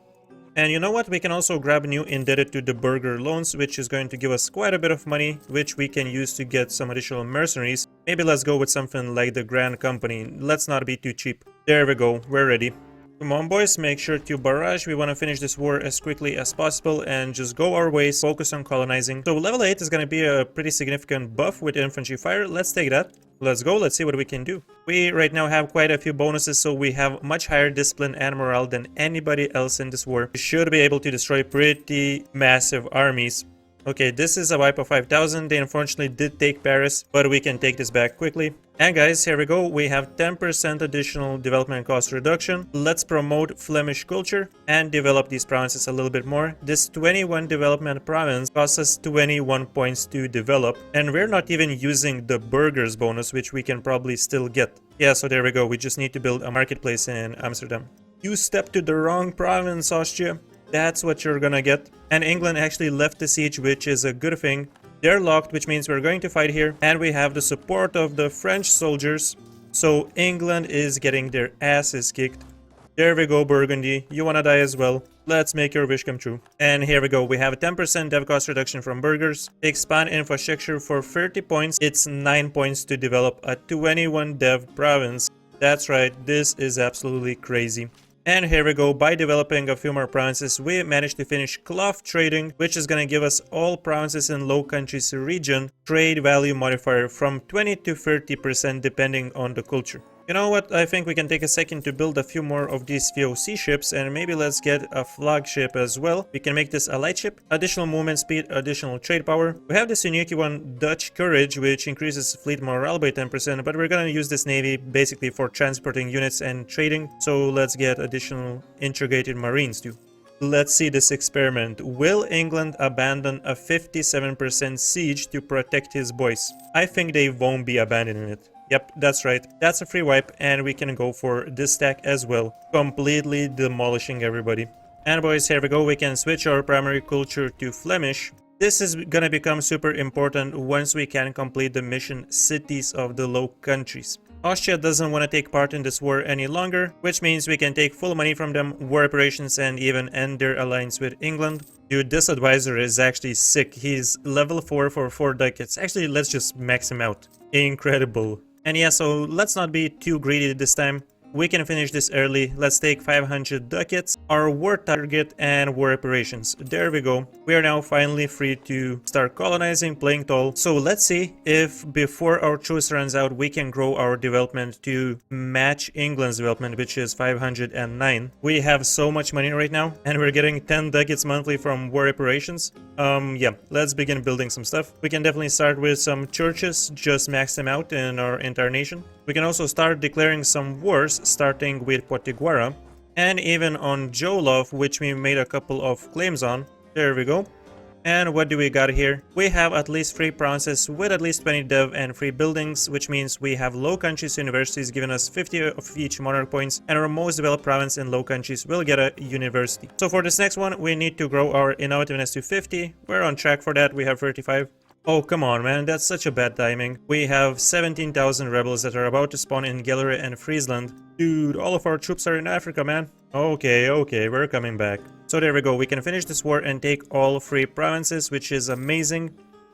And you know what? We can also grab new indebted to the burgher loans, which is going to give us quite a bit of money, which we can use to get some additional mercenaries. Maybe let's go with something like the Grand Company. Let's not be too cheap. There we go. We're ready. Come on, boys, make sure to barrage. We want to finish this war as quickly as possible and just go our ways, focus on colonizing. So level 8 is going to be a pretty significant buff with infantry fire. Let's take that. Let's go. Let's see what we can do. We right now have quite a few bonuses, so we have much higher discipline and morale than anybody else in this war. We should be able to destroy pretty massive armies. Okay, this is a wipe of 5,000. They unfortunately did take Paris, but we can take this back quickly. And guys, here we go. We have 10% additional development cost reduction. Let's promote Flemish culture and develop these provinces a little bit more. This 21 development province costs us 21 points to develop. And we're not even using the burghers bonus, which we can probably still get. Yeah, so there we go. We just need to build a marketplace in Amsterdam. You stepped to the wrong province, Austria. That's what you're gonna get. And England actually left the siege, which is a good thing. They're locked, which means we're going to fight here. And we have the support of the French soldiers. So England is getting their asses kicked. There we go, Burgundy. You wanna die as well. Let's make your wish come true. And here we go. We have a 10% dev cost reduction from burghers. Expand infrastructure for 30 points. It's 9 points to develop a 21 dev province. That's right. This is absolutely crazy. And here we go. By developing a few more provinces, we managed to finish cloth trading, which is going to give us all provinces in Low Countries region trade value modifier from 20 to 30% depending on the culture. You know what? I think we can take a second to build a few more of these VOC ships, and maybe let's get a flagship as well. We can make this a light ship, additional movement speed, additional trade power. We have this unique one, Dutch Courage, which increases fleet morale by 10%, but we're gonna use this navy basically for transporting units and trading. So let's get additional integrated marines too. Let's see this experiment. Will England abandon a 57% siege to protect his boys? I think they won't be abandoning it. Yep, that's right. That's a free wipe, and we can go for this stack as well. Completely demolishing everybody. And boys, here we go. We can switch our primary culture to Flemish. This is gonna become super important once we can complete the mission Cities of the Low Countries. Austria doesn't want to take part in this war any longer, which means we can take full money from them, war reparations, and even end their alliance with England. Dude, this advisor is actually sick. He's level 4 for 4 ducats. Actually, let's just max him out. Incredible. And yeah, so let's not be too greedy this time. We can finish this early. Let's take 500 ducats, our war target, and war reparations. There we go. We are now finally free to start colonizing, playing tall. So let's see if before our truce runs out, we can grow our development to match England's development, which is 509. We have so much money right now, and we're getting 10 ducats monthly from war reparations. Yeah, let's begin building some stuff. We can definitely start with some churches, just max them out in our entire nation. We can also start declaring some wars, starting with Potiguara, and even on Jolov, which we made a couple of claims on. There we go. And what do we got here? We have at least 3 provinces with at least 20 dev and 3 buildings, which means we have Low Countries universities giving us 50 of each monarch points, and our most developed province in Low Countries will get a university. So for this next one, we need to grow our innovativeness to 50. We're on track for that. We have 35. Oh, come on, man, that's such a bad timing. We have 17,000 rebels that are about to spawn in Gelre and Friesland. Dude, all of our troops are in Africa, man. Okay, we're coming back. So there we go, we can finish this war and take all 3 provinces, which is amazing.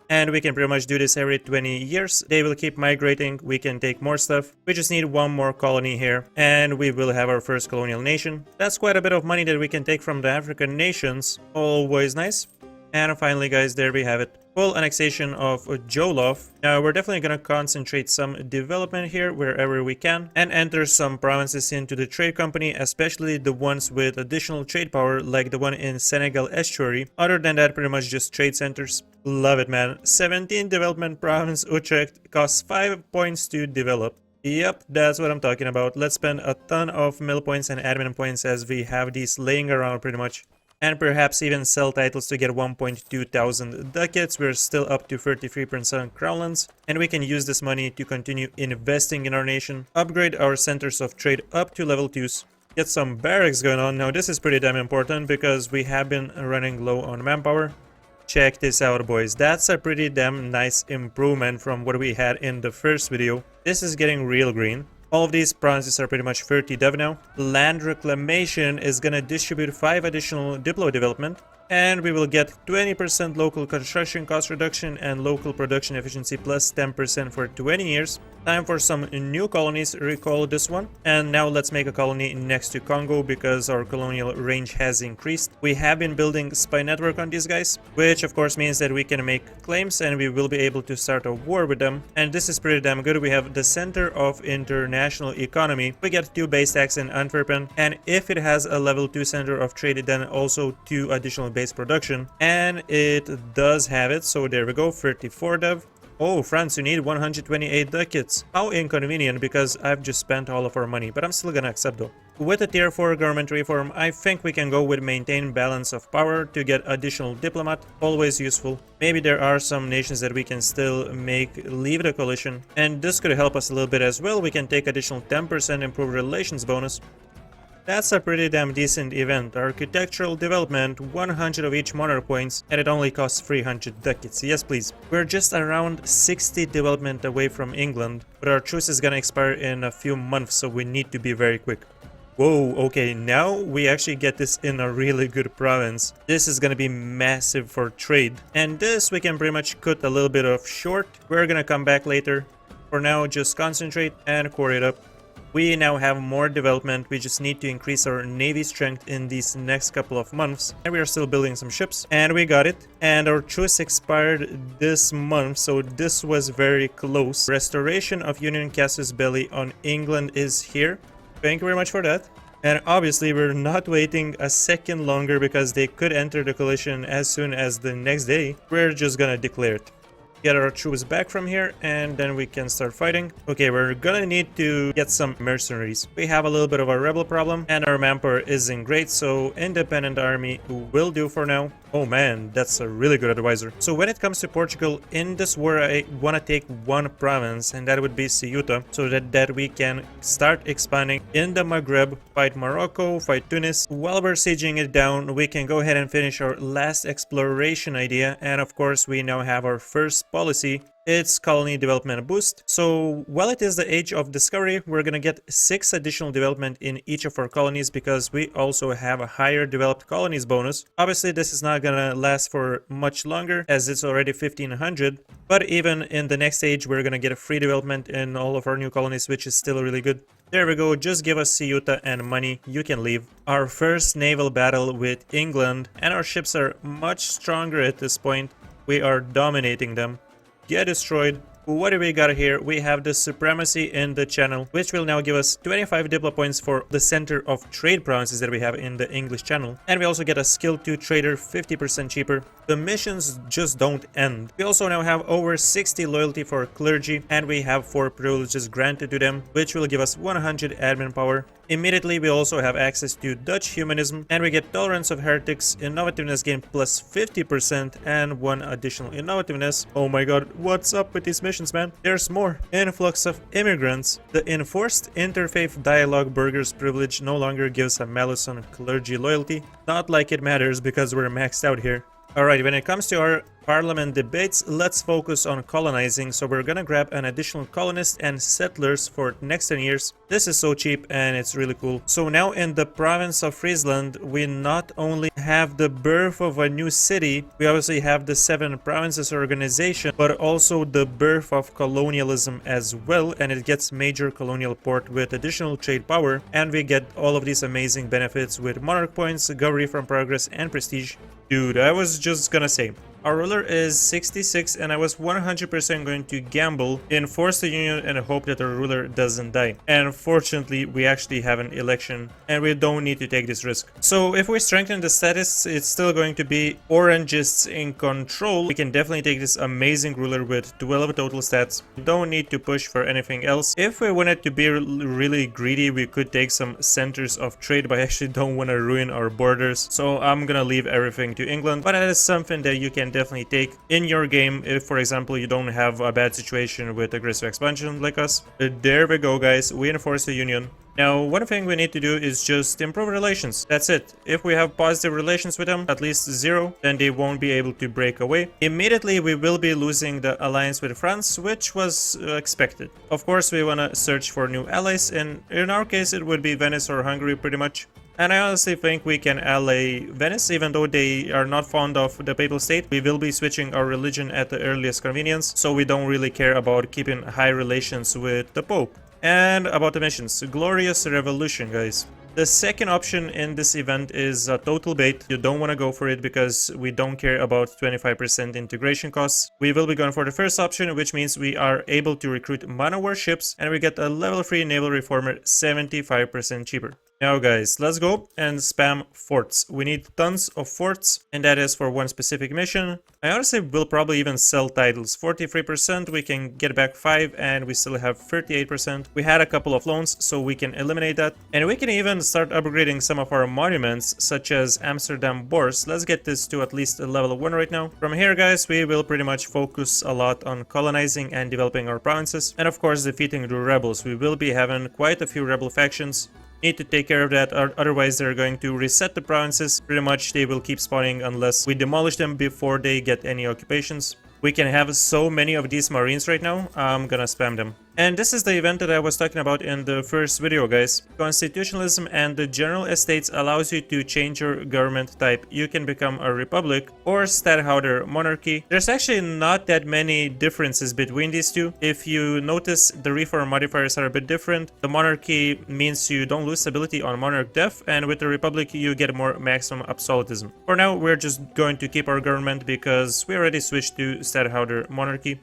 And we can pretty much do this every 20 years. They will keep migrating, we can take more stuff. We just need 1 more colony here, and we will have our first colonial nation. That's quite a bit of money that we can take from the African nations. Always nice. And finally, guys, there we have it. Full annexation of Jolov. Now, we're definitely going to concentrate some development here wherever we can and enter some provinces into the trade company, especially the ones with additional trade power like the one in Senegal estuary. Other than that, pretty much just trade centers. Love it, man. 17 development province Utrecht costs 5 points to develop. Yep, that's what I'm talking about. Let's spend a ton of mill points and admin points as we have these laying around pretty much. And perhaps even sell titles to get 1.2 thousand ducats. We're still up to 33% crownlands, and we can use this money to continue investing in our nation, upgrade our centers of trade up to level 2s, get some barracks going on. Now this is pretty damn important because we have been running low on manpower. Check this out, boys. That's a pretty damn nice improvement from what we had in the first video. This is getting real green. All of these provinces are pretty much 30 dev now. Land reclamation is gonna distribute 5 additional diplo development. And we will get 20% local construction cost reduction and local production efficiency plus 10% for 20 years. Time for some new colonies, recall this one. And now let's make a colony next to Congo because our colonial range has increased. We have been building spy network on these guys, which of course means that we can make claims and we will be able to start a war with them. And this is pretty damn good. We have the center of international economy. We get 2 base stacks in Antwerpen, and if it has a level 2 center of trade, then also 2 additional base production, and it does have it. So there we go, 34 dev. Oh, France, you need 128 ducats. How inconvenient, because I've just spent all of our money, but I'm still gonna accept though. With a tier 4 government reform, I think we can go with maintain balance of power to get additional diplomat, always useful. Maybe there are some nations that we can still make leave the coalition, and this could help us a little bit as well. We can take additional 10% improved relations bonus. That's a pretty damn decent event. Architectural development, 100 of each monarch points, and it only costs 300 ducats. Yes, please. We're just around 60 development away from England, but our truce is gonna expire in a few months, so we need to be very quick. Whoa, okay, now we actually get this in a really good province. This is gonna be massive for trade. And this we can pretty much cut a little bit of short. We're gonna come back later. For now, just concentrate and core it up. We now have more development. We just need to increase our navy strength in these next couple of months. And we are still building some ships. And we got it. And our truce expired this month, so this was very close. Restoration of Union Casus Belli on England is here. Thank you very much for that. And obviously we're not waiting a second longer because they could enter the coalition as soon as the next day. We're just gonna declare it. Get our troops back from here, and then we can start fighting. Okay, we're gonna need to get some mercenaries. We have a little bit of a rebel problem, and our manpower isn't great, so independent army will do for now. Oh man, that's a really good advisor. So when it comes to Portugal, in this war I want to take 1 province, and that would be Ceuta, so that we can start expanding in the Maghreb, fight Morocco, fight Tunis. While we're sieging it down, we can go ahead and finish our last exploration idea, and of course we now have our first policy. It's colony development boost. So while it is the age of discovery, we're gonna get 6 additional development in each of our colonies because we also have a higher developed colonies bonus. Obviously this is not gonna last for much longer as it's already 1500, but even in the next stage we're gonna get a free development in all of our new colonies, which is still really good. There we go, just give us Ceuta and money, you can leave. Our first naval battle with England, and our ships are much stronger at this point. We are dominating them. Get destroyed. what do we got here? We have the supremacy in the channel, which will now give us 25 diplo points for the center of trade provinces that we have in the English channel. And we also get a skill 2 trader 50% cheaper. The missions just don't end. We also now have over 60 loyalty for clergy, and we have 4 privileges granted to them, which will give us 100 admin power. Immediately we also have access to Dutch humanism, and we get tolerance of heretics, innovativeness gain plus 50%, and 1 additional innovativeness. Oh my god, what's up with these missions, man? There's more. Influx of immigrants. The enforced interfaith dialogue burghers privilege no longer gives a malus on clergy loyalty. Not like it matters because we're maxed out here. Alright, when it comes to our parliament debates, let's focus on colonizing. So we're gonna grab an additional colonist and settlers for the next 10 years. This is so cheap and it's really cool. So now in the province of Friesland, we not only have the birth of a new city, we obviously have the 7 provinces organization, but also the birth of colonialism as well, and it gets major colonial port with additional trade power, and we get all of these amazing benefits with monarch points, government from progress, and prestige. Dude, I was just gonna say, our ruler is 66 and I was 100% going to gamble, enforce the union and hope that our ruler doesn't die. And fortunately, we actually have an election and we don't need to take this risk. So if we strengthen the status, it's still going to be orangists in control. We can definitely take this amazing ruler with 12 total stats. We don't need to push for anything else. If we wanted to be really greedy, we could take some centers of trade, but I actually don't want to ruin our borders. So I'm gonna leave everything to England, but that is something that you can definitely take in your game if, for example, you don't have a bad situation with aggressive expansion like us. There we go, guys. We enforce the union. Now, one thing we need to do is just improve relations. That's it. If we have positive relations with them, at least 0, then they won't be able to break away. Immediately, we will be losing the alliance with France, which was expected. Of course, we want to search for new allies, and in our case, it would be Venice or Hungary pretty much. And I honestly think we can ally Venice, even though they are not fond of the papal state. We will be switching our religion at the earliest convenience, so we don't really care about keeping high relations with the Pope. And about the missions, glorious revolution, guys. The second option in this event is a total bait. You don't want to go for it because we don't care about 25% integration costs. We will be going for the first option, which means we are able to recruit mono warships and we get a level 3 naval reformer 75% cheaper. Now guys, let's go and spam forts. We need tons of forts, and that is for one specific mission. I honestly will probably even sell titles. 43%, we can get back 5, and we still have 38%. We had a couple of loans, so we can eliminate that. And we can even start upgrading some of our monuments, such as Amsterdam Bourse. Let's get this to at least a level 1 right now. From here, guys, we will pretty much focus a lot on colonizing and developing our provinces. And of course, defeating the rebels. We will be having quite a few rebel factions. Need to take care of that, otherwise they're going to reset the provinces. Pretty much they will keep spawning unless we demolish them before they get any occupations. We can have so many of these marines right now, I'm gonna spam them. And this is the event that I was talking about in the first video, guys. Constitutionalism and the general estates allows you to change your government type. You can become a republic or stadtholder monarchy. There's actually not that many differences between these two. If you notice, the reform modifiers are a bit different. The monarchy means you don't lose stability on monarch death, and with the republic you get more maximum absolutism. For now, we're just going to keep our government because we already switched to stadtholder monarchy.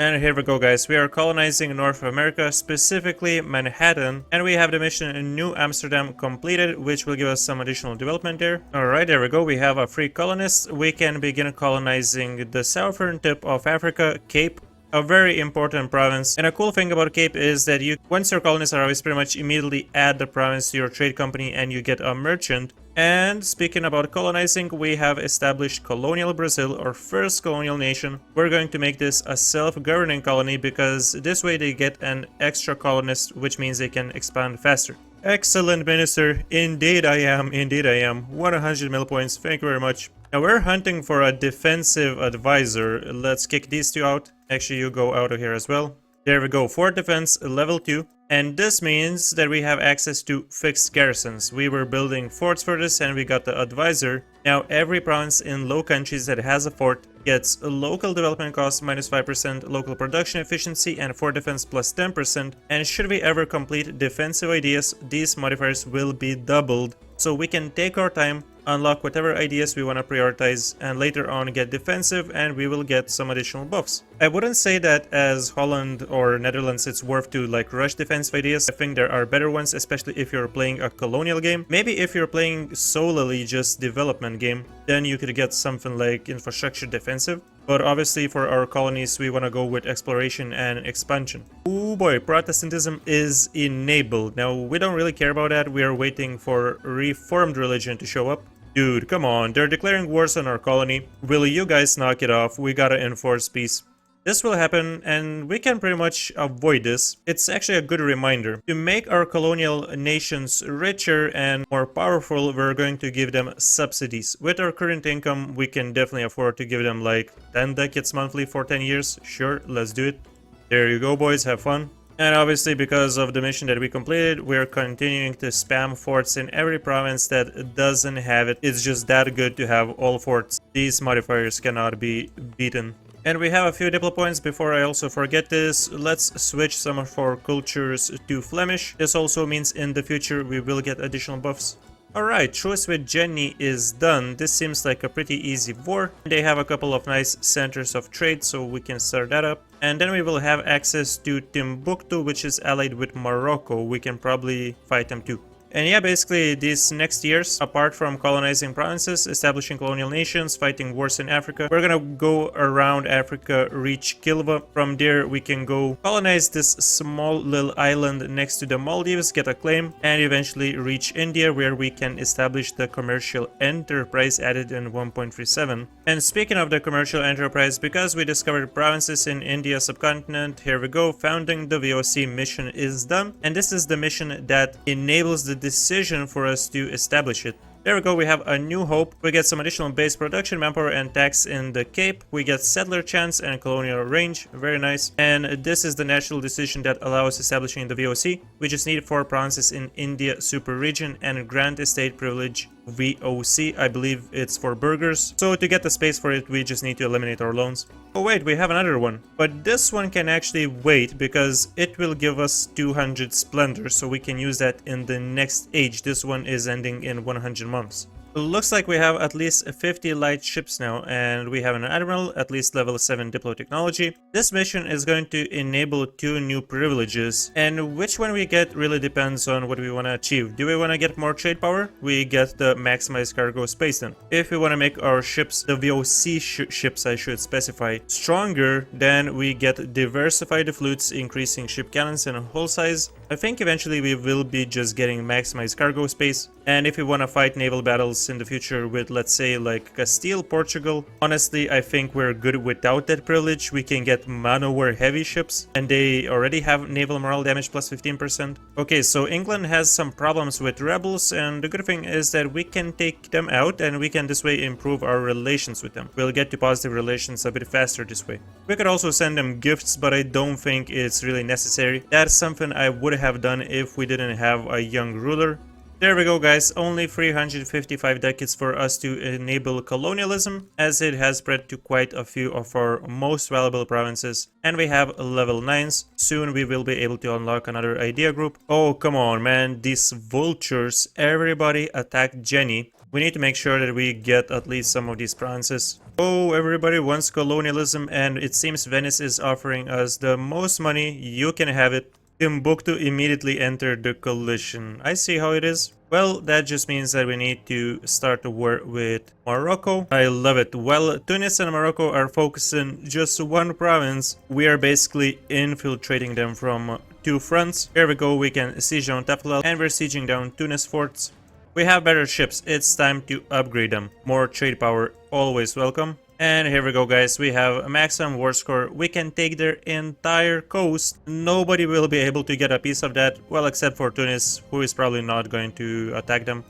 And here we go, guys. We are colonizing North America, specifically Manhattan, and we have the mission in New Amsterdam completed, which will give us some additional development there. Alright, there we go. We have a free colonist. We can begin colonizing the southern tip of Africa, Cape. A very important province. And a cool thing about Cape is that once your colonists are always pretty much immediately add the province to your trade company and you get a merchant. And speaking about colonizing, we have established colonial Brazil, our first colonial nation. We're going to make this a self-governing colony because this way they get an extra colonist, which means they can expand faster. Excellent, minister. Indeed I am. Indeed I am. 100 mil points. Thank you very much. Now we're hunting for a defensive advisor. Let's kick these two out. Actually, you go out of here as well. There we go. Fort defense level 2. And this means that we have access to fixed garrisons. We were building forts for this and we got the advisor. Now every province in Low Countries that has a fort gets a local development cost minus 5%, local production efficiency, and fort defense plus 10%. And should we ever complete defensive ideas, these modifiers will be doubled. So we can take our time, unlock whatever ideas we want to prioritize, and later on get defensive, and we will get some additional buffs. I wouldn't say that as Holland or Netherlands it's worth to like rush defensive ideas. I think there are better ones, especially if you're playing a colonial game. Maybe if you're playing solely just development game, then you could get something like infrastructure defensive. But obviously for our colonies, we want to go with exploration and expansion. Oh boy, Protestantism is enabled. Now, we don't really care about that. We are waiting for Reformed religion to show up. Dude, come on. They're declaring wars on our colony. Will you guys knock it off? We gotta enforce peace. This will happen, and we can pretty much avoid this. It's actually a good reminder. To make our colonial nations richer and more powerful, we're going to give them subsidies. With our current income, we can definitely afford to give them like 10 ducats monthly for 10 years. Sure, let's do it. There you go, boys, have fun. And obviously, because of the mission that we completed, we're continuing to spam forts in every province that doesn't have it. It's just that good to have all forts. These modifiers cannot be beaten. And we have a few diplo points. Before I also forget this, let's switch some of our cultures to Flemish. This also means in the future we will get additional buffs. Alright, truce with Jenny is done. This seems like a pretty easy war. They have a couple of nice centers of trade, so we can start that up. And then we will have access to Timbuktu, which is allied with Morocco. We can probably fight them too. And yeah, basically these next years, apart from colonizing provinces, establishing colonial nations, fighting wars in Africa, we're gonna go around Africa, reach Kilva. From there we can go colonize this small little island next to the Maldives, get a claim, and eventually reach India, where we can establish the commercial enterprise added in 1.37. And speaking of the commercial enterprise, because we discovered provinces in India subcontinent, here we go, founding the VOC mission is done. And this is the mission that enables the decision for us to establish it. There we go, we have a new hope. We get some additional base production, manpower, and tax in the Cape. We get settler chance and colonial range, very nice. And this is the natural decision that allows establishing the VOC. We just need 4 provinces in India super region and grant estate privilege VOC. I believe it's for burghers. So to get the space for it, we just need to eliminate our loans. Oh wait, we have another one. But this one can actually wait because it will give us 200 splendor, so we can use that in the next age. This one is ending in 100 months. Looks like we have at least 50 light ships now, and we have an admiral, at least level 7 diplo technology. This mission is going to enable 2 new privileges, and which one we get really depends on what we want to achieve. Do we want to get more trade power? We get the maximized cargo space then. If we want to make our ships, the VOC ships I should specify, stronger, then we get diversify the flutes, increasing ship cannons and hull size. I think eventually we will be just getting maximized cargo space. And if we want to fight naval battles in the future with, let's say, like Castile, Portugal, honestly, I think we're good without that privilege. We can get manowar heavy ships, and they already have naval morale damage plus 15%. Okay, so England has some problems with rebels, and the good thing is that we can take them out, and we can this way improve our relations with them. We'll get to positive relations a bit faster this way. We could also send them gifts, but I don't think it's really necessary. That's something I would have done if we didn't have a young ruler. There we go, guys, only 355 ducats for us to enable colonialism, as it has spread to quite a few of our most valuable provinces. And we have level 9s. Soon we will be able to unlock another idea group. Oh, come on, man, these vultures, everybody attack Jenny. We need to make sure that we get at least some of these provinces. Oh, everybody wants colonialism, and it seems Venice is offering us the most money. You can have it. Timbuktu immediately entered the coalition. I see how it is. Well, that just means that we need to start a war with Morocco. I love it. While Tunis and Morocco are focusing just one province, we are basically infiltrating them from 2 fronts. Here we go, we can siege down Tafla, and we're sieging down Tunis forts. We have better ships, it's time to upgrade them. More trade power, always welcome. And here we go, guys, we have a maximum war score. We can take their entire coast. Nobody will be able to get a piece of that, well, except for Tunis, who is probably not going to attack them.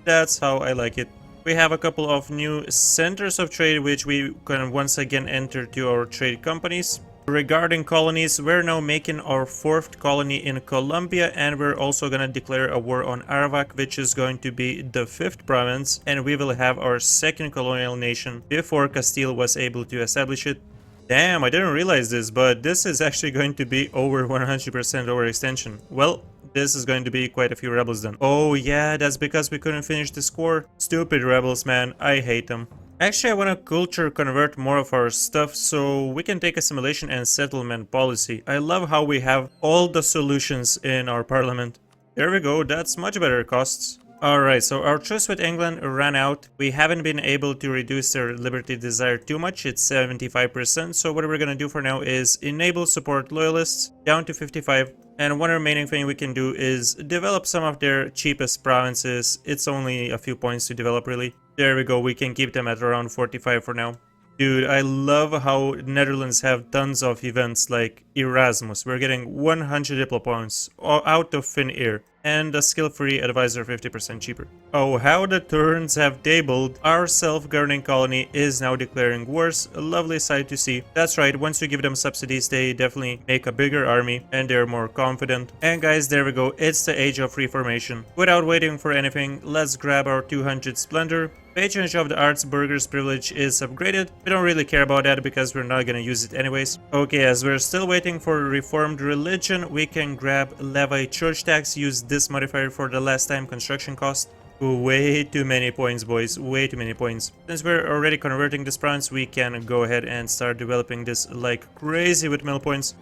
That's how I like it. We have a couple of new centers of trade, which we can once again enter to our trade companies. Regarding colonies, we're now making our 4th colony in Colombia, and we're also gonna declare a war on Arawak, which is going to be the 5th province, and we will have our 2nd colonial nation before Castile was able to establish it. Damn, I didn't realize this, but this is actually going to be over 100% overextension. Well, this is going to be quite a few rebels then. Oh yeah, that's because we couldn't finish the score. Stupid rebels, man. I hate them. Actually, I want to culture convert more of our stuff so we can take assimilation and settlement policy. I love how we have all the solutions in our parliament. There we go, that's much better costs. Alright, so our truce with England ran out. We haven't been able to reduce their liberty desire too much, it's 75%, so what we're gonna do for now is enable support loyalists down to 55, and one remaining thing we can do is develop some of their cheapest provinces. It's only a few points to develop really. There we go, we can keep them at around 45 for now. Dude, I love how Netherlands have tons of events like Erasmus. We're getting 100 Diplo points out of thin air. And a skill-free advisor 50% cheaper. Oh, how the turns have tabled. Our self-governing colony is now declaring wars. A lovely sight to see. That's right, once you give them subsidies, they definitely make a bigger army and they're more confident. And guys, there we go. It's the age of reformation. Without waiting for anything, let's grab our 200 splendor. Patronage of the Arts Burgers privilege is upgraded. We don't really care about that because we're not gonna use it anyways. Okay, as we're still waiting for reformed religion, we can grab levy church tax, use this modifier for the last time construction cost. Way too many points, boys, way too many points. Since we're already converting this province, we can go ahead and start developing this like crazy with mill points.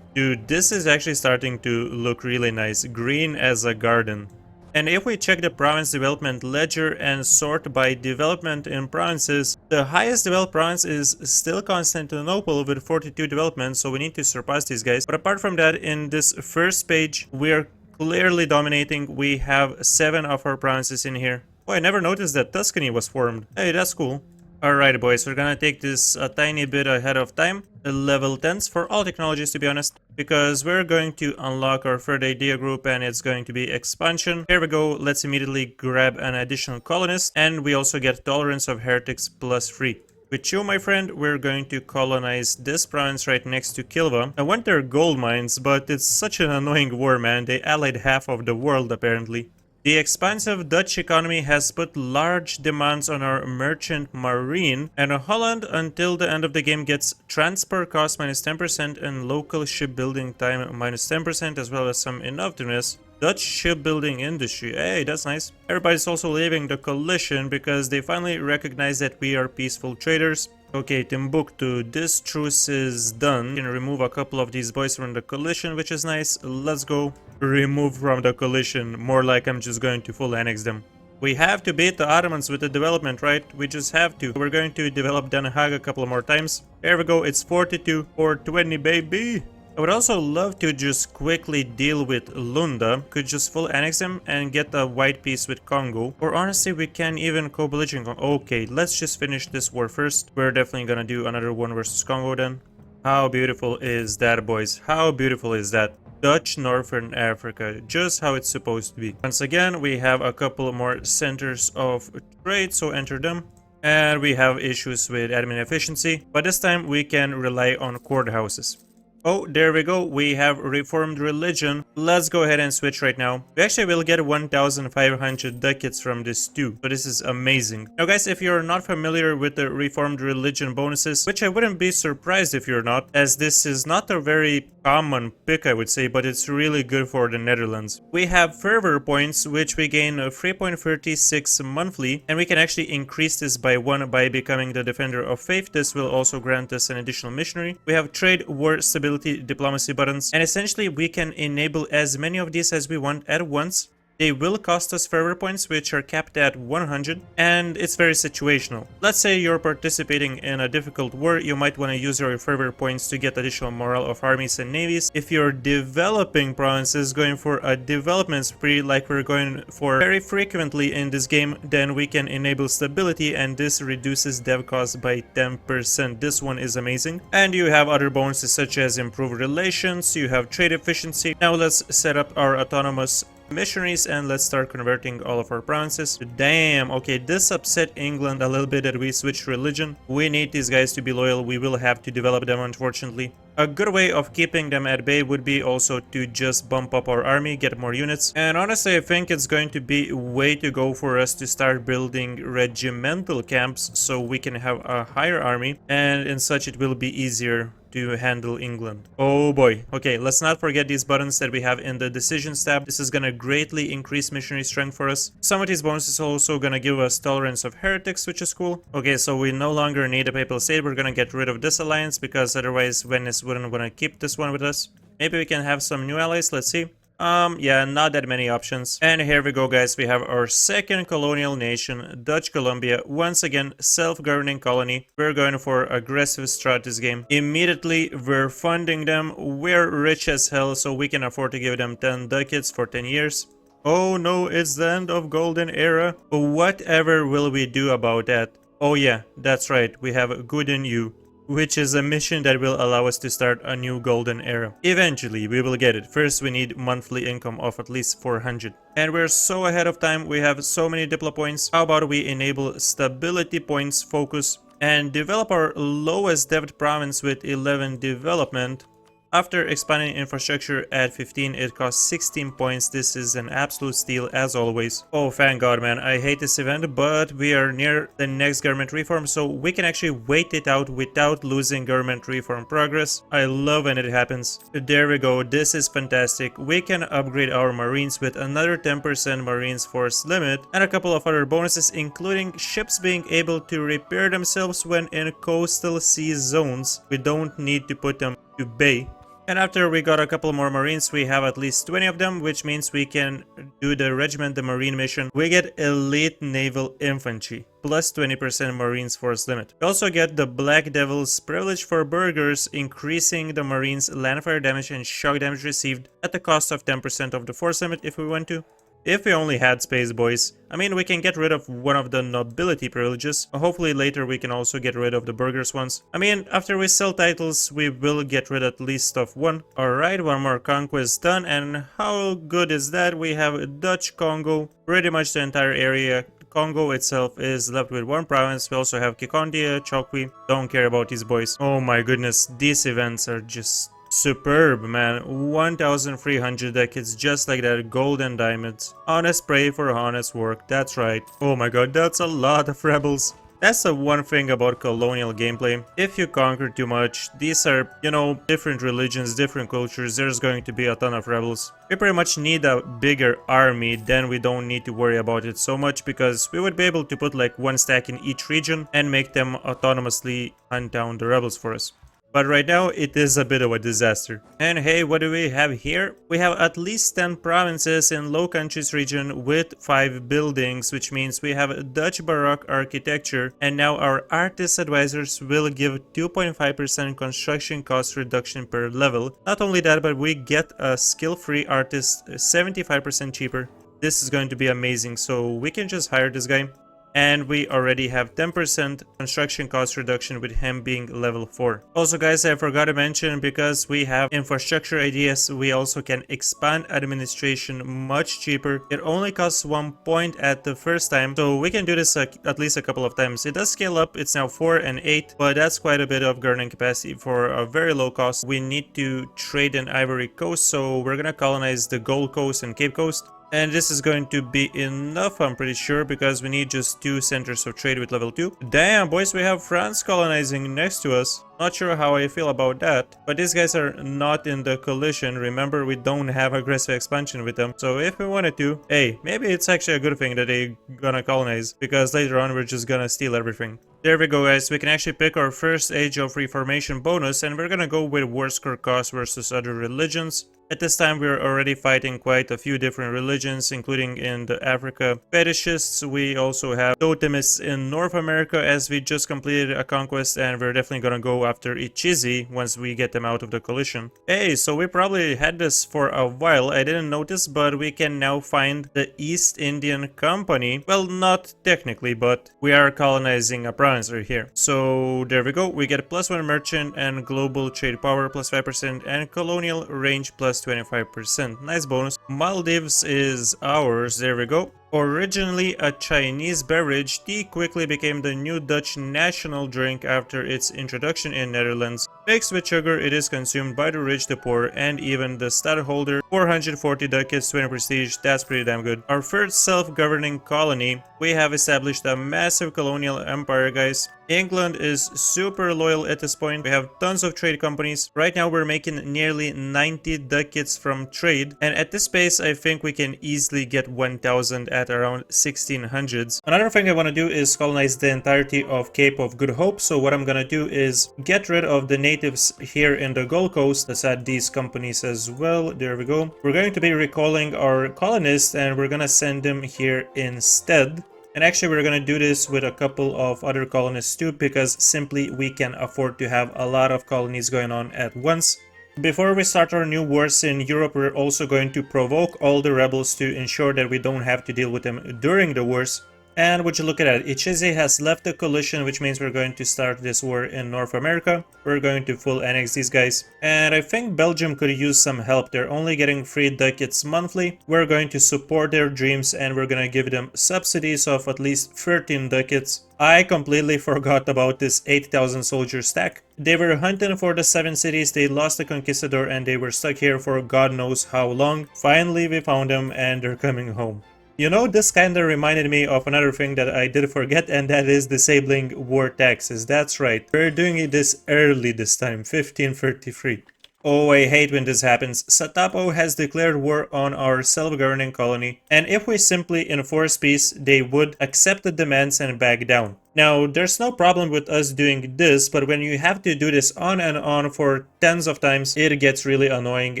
Dude, this is actually starting to look really nice, green as a garden. And if we check the province development ledger and sort by development in provinces, the highest developed province is still Constantinople with 42 development, so we need to surpass these guys. But apart from that, in this first page, we're clearly dominating. We have 7 of our provinces in here. Oh, I never noticed that Tuscany was formed. Hey, that's cool. Alright boys, we're gonna take this a tiny bit ahead of time, level 10s for all technologies to be honest, because we're going to unlock our third idea group and it's going to be expansion. Here we go, let's immediately grab an additional colonist and we also get tolerance of heretics +3. With you, my friend, we're going to colonize this province right next to Kilva. I want their gold mines, but it's such an annoying war, man. They allied half of the world apparently. The expansive Dutch economy has put large demands on our merchant marine, and Holland until the end of the game gets transport cost -10% and local shipbuilding time -10%, as well as some innovativeness. Dutch shipbuilding industry, hey, that's nice. Everybody's also leaving the coalition because they finally recognize that we are peaceful traders. Okay, Timbuktu, this truce is done. You can remove a couple of these boys from the coalition, which is nice. Let's go. Remove from the coalition. More like I'm just going to full annex them. We have to beat the Ottomans with the development, right? We just have to. We're going to develop Den Haag a couple more times. There we go. It's 42 or 20, baby. I would also love to just quickly deal with Lunda. Could just full annex them and get a white piece with Congo. Or honestly, we can even co-belligerent. Okay, let's just finish this war first. We're definitely gonna do another one versus Congo then. How beautiful is that, boys? How beautiful is that? Dutch Northern Africa, just how it's supposed to be. Once again, we have a couple more centers of trade, so enter them. And we have issues with admin efficiency, but this time we can rely on courthouses. Oh, there we go. We have reformed religion. Let's go ahead and switch right now. We actually will get 1,500 ducats from this too. So this is amazing. Now guys, if you're not familiar with the reformed religion bonuses, which I wouldn't be surprised if you're not, as this is not a very common pick, I would say, but it's really good for the Netherlands. We have fervor points, which we gain 3.36 monthly, and we can actually increase this by 1 by becoming the defender of faith. This will also grant us an additional missionary. We have trade, war, stability, diplomacy buttons, and essentially we can enable as many of these as we want at once. They will cost us fervor points, which are capped at 100, and it's very situational. Let's say you're participating in a difficult war, you might want to use your fervor points to get additional morale of armies and navies. If you're developing provinces, going for a development spree like we're going for very frequently in this game, then we can enable stability, and this reduces dev cost by 10%. This one is amazing. And you have other bonuses such as improved relations, you have trade efficiency. Now let's set up our autonomous missionaries and let's start converting all of our provinces. Damn, okay, this upset England a little bit that we switched religion. We need these guys to be loyal. We will have to develop them, unfortunately. A good way of keeping them at bay would be also to just bump up our army, get more units. And honestly, I think it's going to be way to go for us to start building regimental camps so we can have a higher army, and in such it will be easier to handle England. Oh boy. Okay, let's not forget these buttons that we have in the decisions tab. This is gonna greatly increase missionary strength for us. Some of these bonuses also gonna give us tolerance of heretics, which is cool. Okay, so we no longer need a papal state. We're gonna get rid of this alliance because otherwise Venice wouldn't wanna keep this one with us. Maybe we can have some new allies. Let's see. Yeah, not that many options. And here we go, guys. We have our second colonial nation, Dutch Columbia. Once again, self-governing colony. We're going for aggressive strat this game. Immediately, we're funding them. We're rich as hell, so we can afford to give them 10 ducats for 10 years. Oh no, it's the end of golden era. Whatever will we do about that? Oh yeah, that's right. We have good in you, which is a mission that will allow us to start a new golden era. Eventually, we will get it. First, we need monthly income of at least 400. And we're so ahead of time. We have so many diplo points. How about we enable stability points focus and develop our lowest debt province with 11 development. After expanding infrastructure at 15, it costs 16 points. This is an absolute steal as always. Oh, thank God, man. I hate this event, but we are near the next government reform, so we can actually wait it out without losing government reform progress. I love when it happens. There we go. This is fantastic. We can upgrade our marines with another 10% marines force limit and a couple of other bonuses, including ships being able to repair themselves when in coastal sea zones. We don't need to put them to bay. And after we got a couple more marines, we have at least 20 of them, which means we can do the regiment, the marine mission. We get elite naval infantry, plus 20% marines force limit. We also get the Black Devil's privilege for burghers, increasing the marines landfire damage and shock damage received at the cost of 10% of the force limit if we want to. If we only had space, boys. I mean, we can get rid of one of the nobility privileges. Hopefully later we can also get rid of the burghers ones. I mean, after we sell titles, we will get rid at least of one. Alright, one more conquest done. And how good is that? We have Dutch Congo. Pretty much the entire area. Congo itself is left with one province. We also have Kikondia, Chokwi. Don't care about these boys. Oh my goodness, these events are just superb, man. 1,300 decades, just like that. Gold and diamonds. Honest pray for honest work. That's right. Oh my god, that's a lot of rebels. That's the one thing about colonial gameplay. If you conquer too much, these are, you know, different religions, different cultures, there's going to be a ton of rebels. We pretty much need a bigger army, then we don't need to worry about it so much because we would be able to put like one stack in each region and make them autonomously hunt down the rebels for us. But right now, it is a bit of a disaster. And hey, what do we have here? We have at least 10 provinces in Low Countries region with 5 buildings, which means we have Dutch Baroque architecture. And now our artist advisors will give 2.5% construction cost reduction per level. Not only that, but we get a skill-free artist 75% cheaper. This is going to be amazing, so we can just hire this guy. And we already have 10% construction cost reduction with him being level 4. Also guys, I forgot to mention, because we have infrastructure ideas, we also can expand administration much cheaper. It only costs 1 point at the first time, so we can do this at least a couple of times. It does scale up, it's now 4 and 8, but that's quite a bit of governing capacity for a very low cost. We need to trade in Ivory Coast, so we're gonna colonize the Gold Coast and Cape Coast. And this is going to be enough, I'm pretty sure, because we need just 2 centers of trade with level 2. Damn, boys, we have France colonizing next to us. Not sure how I feel about that. But these guys are not in the coalition. Remember, we don't have aggressive expansion with them. So if we wanted to, hey, maybe it's actually a good thing that they gonna colonize, because later on we're just gonna steal everything. There we go, guys. We can actually pick our first Age of Reformation bonus, and we're gonna go with war score cost versus other religions. At this time, we're already fighting quite a few different religions, including in the Africa fetishists. We also have totemists in North America, as we just completed a conquest, and we're definitely gonna go after Ichizi once we get them out of the coalition. Hey, so we probably had this for a while. I didn't notice, but we can now find the East Indian Company. Well, not technically, but we are colonizing a province right here. So there we go. We get +1 merchant and global trade power +5% and colonial range +25%. Nice bonus. Maldives is ours. There we go. Originally a Chinese beverage, tea quickly became the new Dutch national drink after its introduction in Netherlands. Mixed with sugar, it is consumed by the rich, the poor, and even the stadtholder. 440 ducats, 20 prestige, that's pretty damn good. Our first self-governing colony, we have established a massive colonial empire, guys. England is super loyal at this point. We have tons of trade companies. Right now we're making nearly 90 ducats from trade, and at this pace I think we can easily get 1000 at around 1600s. Another thing I want to do is colonize the entirety of Cape of Good Hope, so what I'm gonna do is get rid of the natives here in the Gold Coast. Let's add these companies as well. There we go. We're going to be recalling our colonists and we're gonna send them here instead. And actually we're going to do this with a couple of other colonists too, because simply we can afford to have a lot of colonies going on at once. Before we start our new wars in Europe, we're also going to provoke all the rebels to ensure that we don't have to deal with them during the wars. And would you look at that, Ichese has left the coalition, which means we're going to start this war in North America. We're going to full annex these guys. And I think Belgium could use some help. They're only getting 3 ducats monthly. We're going to support their dreams and we're going to give them subsidies of at least 13 ducats. I completely forgot about this 8,000 soldier stack. They were hunting for the 7 cities, they lost the conquistador and they were stuck here for God knows how long. Finally we found them and they're coming home. You know, this kinda reminded me of another thing that I did forget, and that is disabling war taxes. That's right, we're doing this early this time, 1533. Oh, I hate when this happens. Satapo has declared war on our self-governing colony, and if we simply enforce peace, they would accept the demands and back down. Now, there's no problem with us doing this, but when you have to do this on and on for tens of times, it gets really annoying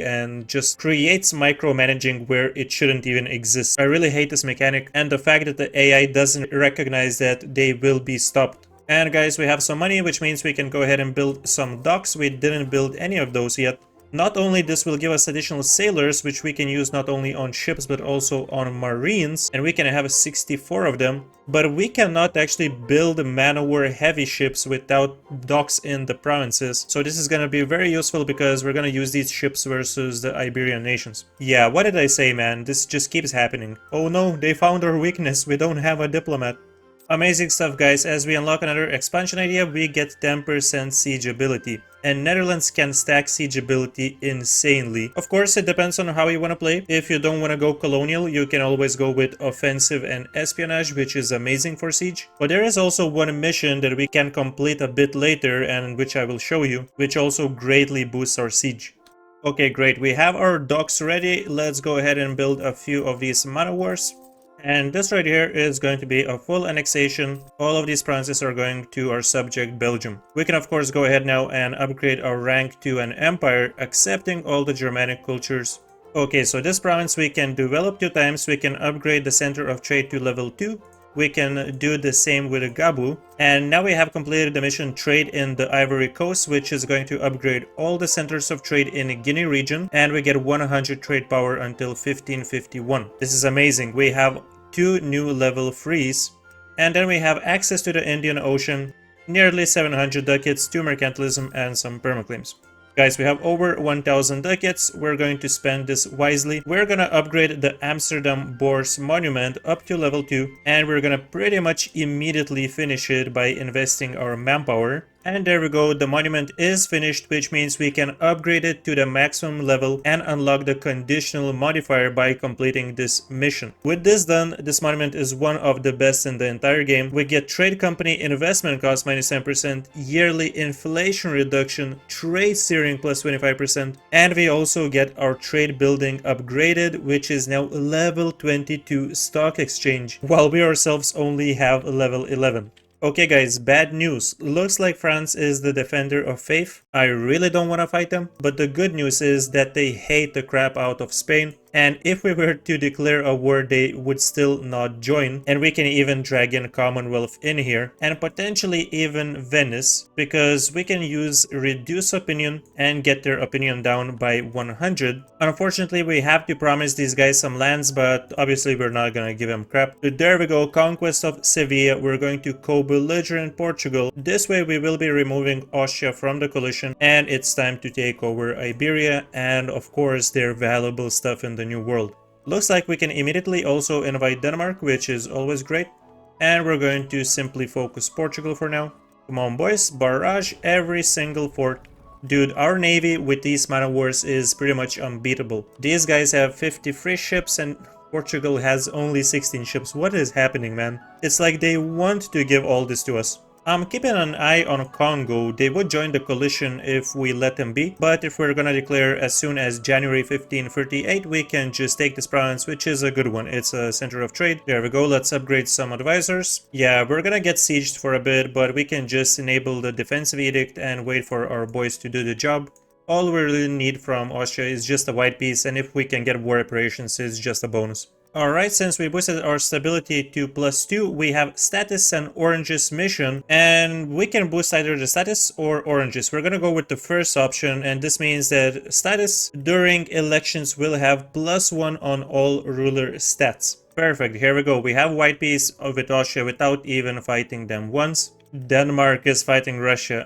and just creates micromanaging where it shouldn't even exist. I really hate this mechanic, and the fact that the AI doesn't recognize that they will be stopped. And guys, we have some money, which means we can go ahead and build some docks. We didn't build any of those yet. Not only this will give us additional sailors, which we can use not only on ships but also on marines, and we can have 64 of them, but we cannot actually build man-of-war heavy ships without docks in the provinces. So this is going to be very useful because we're going to use these ships versus the Iberian nations. Yeah, what did I say, man? This just keeps happening. Oh no, they found our weakness. We don't have a diplomat. Amazing stuff, guys. As we unlock another expansion idea, we get 10% siege ability. And Netherlands can stack siege ability insanely. Of course, it depends on how you want to play. If you don't want to go colonial, you can always go with offensive and espionage, which is amazing for siege. But there is also one mission that we can complete a bit later, and which I will show you, which also greatly boosts our siege. Okay, great. We have our docks ready. Let's go ahead and build a few of these man-of-wars. And this right here is going to be a full annexation. All of these provinces are going to our subject Belgium. We can of course go ahead now and upgrade our rank to an empire, accepting all the Germanic cultures. Okay, so this province we can develop 2 times. We can upgrade the center of trade to level 2. We can do the same with Gabu. And now we have completed the mission Trade in the Ivory Coast, which is going to upgrade all the centers of trade in the Guinea region. And we get 100 trade power until 1551. This is amazing. We have 2 new level 3s. And then we have access to the Indian Ocean, nearly 700 ducats, 2 mercantilism, and some permaclaims. Guys, we have over 1000 ducats. We're going to spend this wisely. We're gonna upgrade the Amsterdam Boers Monument up to level 2, and we're gonna pretty much immediately finish it by investing our manpower. And there we go, the monument is finished, which means we can upgrade it to the maximum level and unlock the conditional modifier by completing this mission. With this done, this monument is one of the best in the entire game. We get trade company investment cost minus 10%, yearly inflation reduction, trade steering plus 25%, and we also get our trade building upgraded, which is now level 22 stock exchange, while we ourselves only have level 11. Okay guys, bad news. Looks like France is the defender of faith. I really don't want to fight them, but the good news is that they hate the crap out of Spain. And if we were to declare a war, they would still not join. And we can even drag in Commonwealth in here, and potentially even Venice, because we can use reduce opinion and get their opinion down by 100. Unfortunately, we have to promise these guys some lands, but obviously we're not gonna give them crap. There we go, conquest of Sevilla. We're going to co-belligerent Portugal. This way we will be removing Austria from the coalition, and it's time to take over Iberia and of course their valuable stuff in the New World. Looks like we can immediately also invite Denmark, which is always great. And we're going to simply focus Portugal for now. Come on boys, barrage every single fort. Dude, our navy with these man of wars is pretty much unbeatable. These guys have 53 ships and Portugal has only 16 ships. What is happening, man? It's like they want to give all this to us. I'm keeping an eye on Congo. They would join the coalition if we let them be, but if we're gonna declare as soon as January 1538, we can just take this province, which is a good one. It's a center of trade. There we go. Let's upgrade some advisors. Yeah, we're gonna get sieged for a bit, but we can just enable the defensive edict and wait for our boys to do the job. All we really need from Austria is just a white piece, and if we can get war reparations, it's just a bonus. Alright, since we boosted our stability to +2, we have status and oranges mission, and we can boost either the status or oranges. We're gonna go with the first option, and this means that status during elections will have +1 on all ruler stats. Perfect, here we go. We have white piece with Austria without even fighting them once. Denmark is fighting Russia.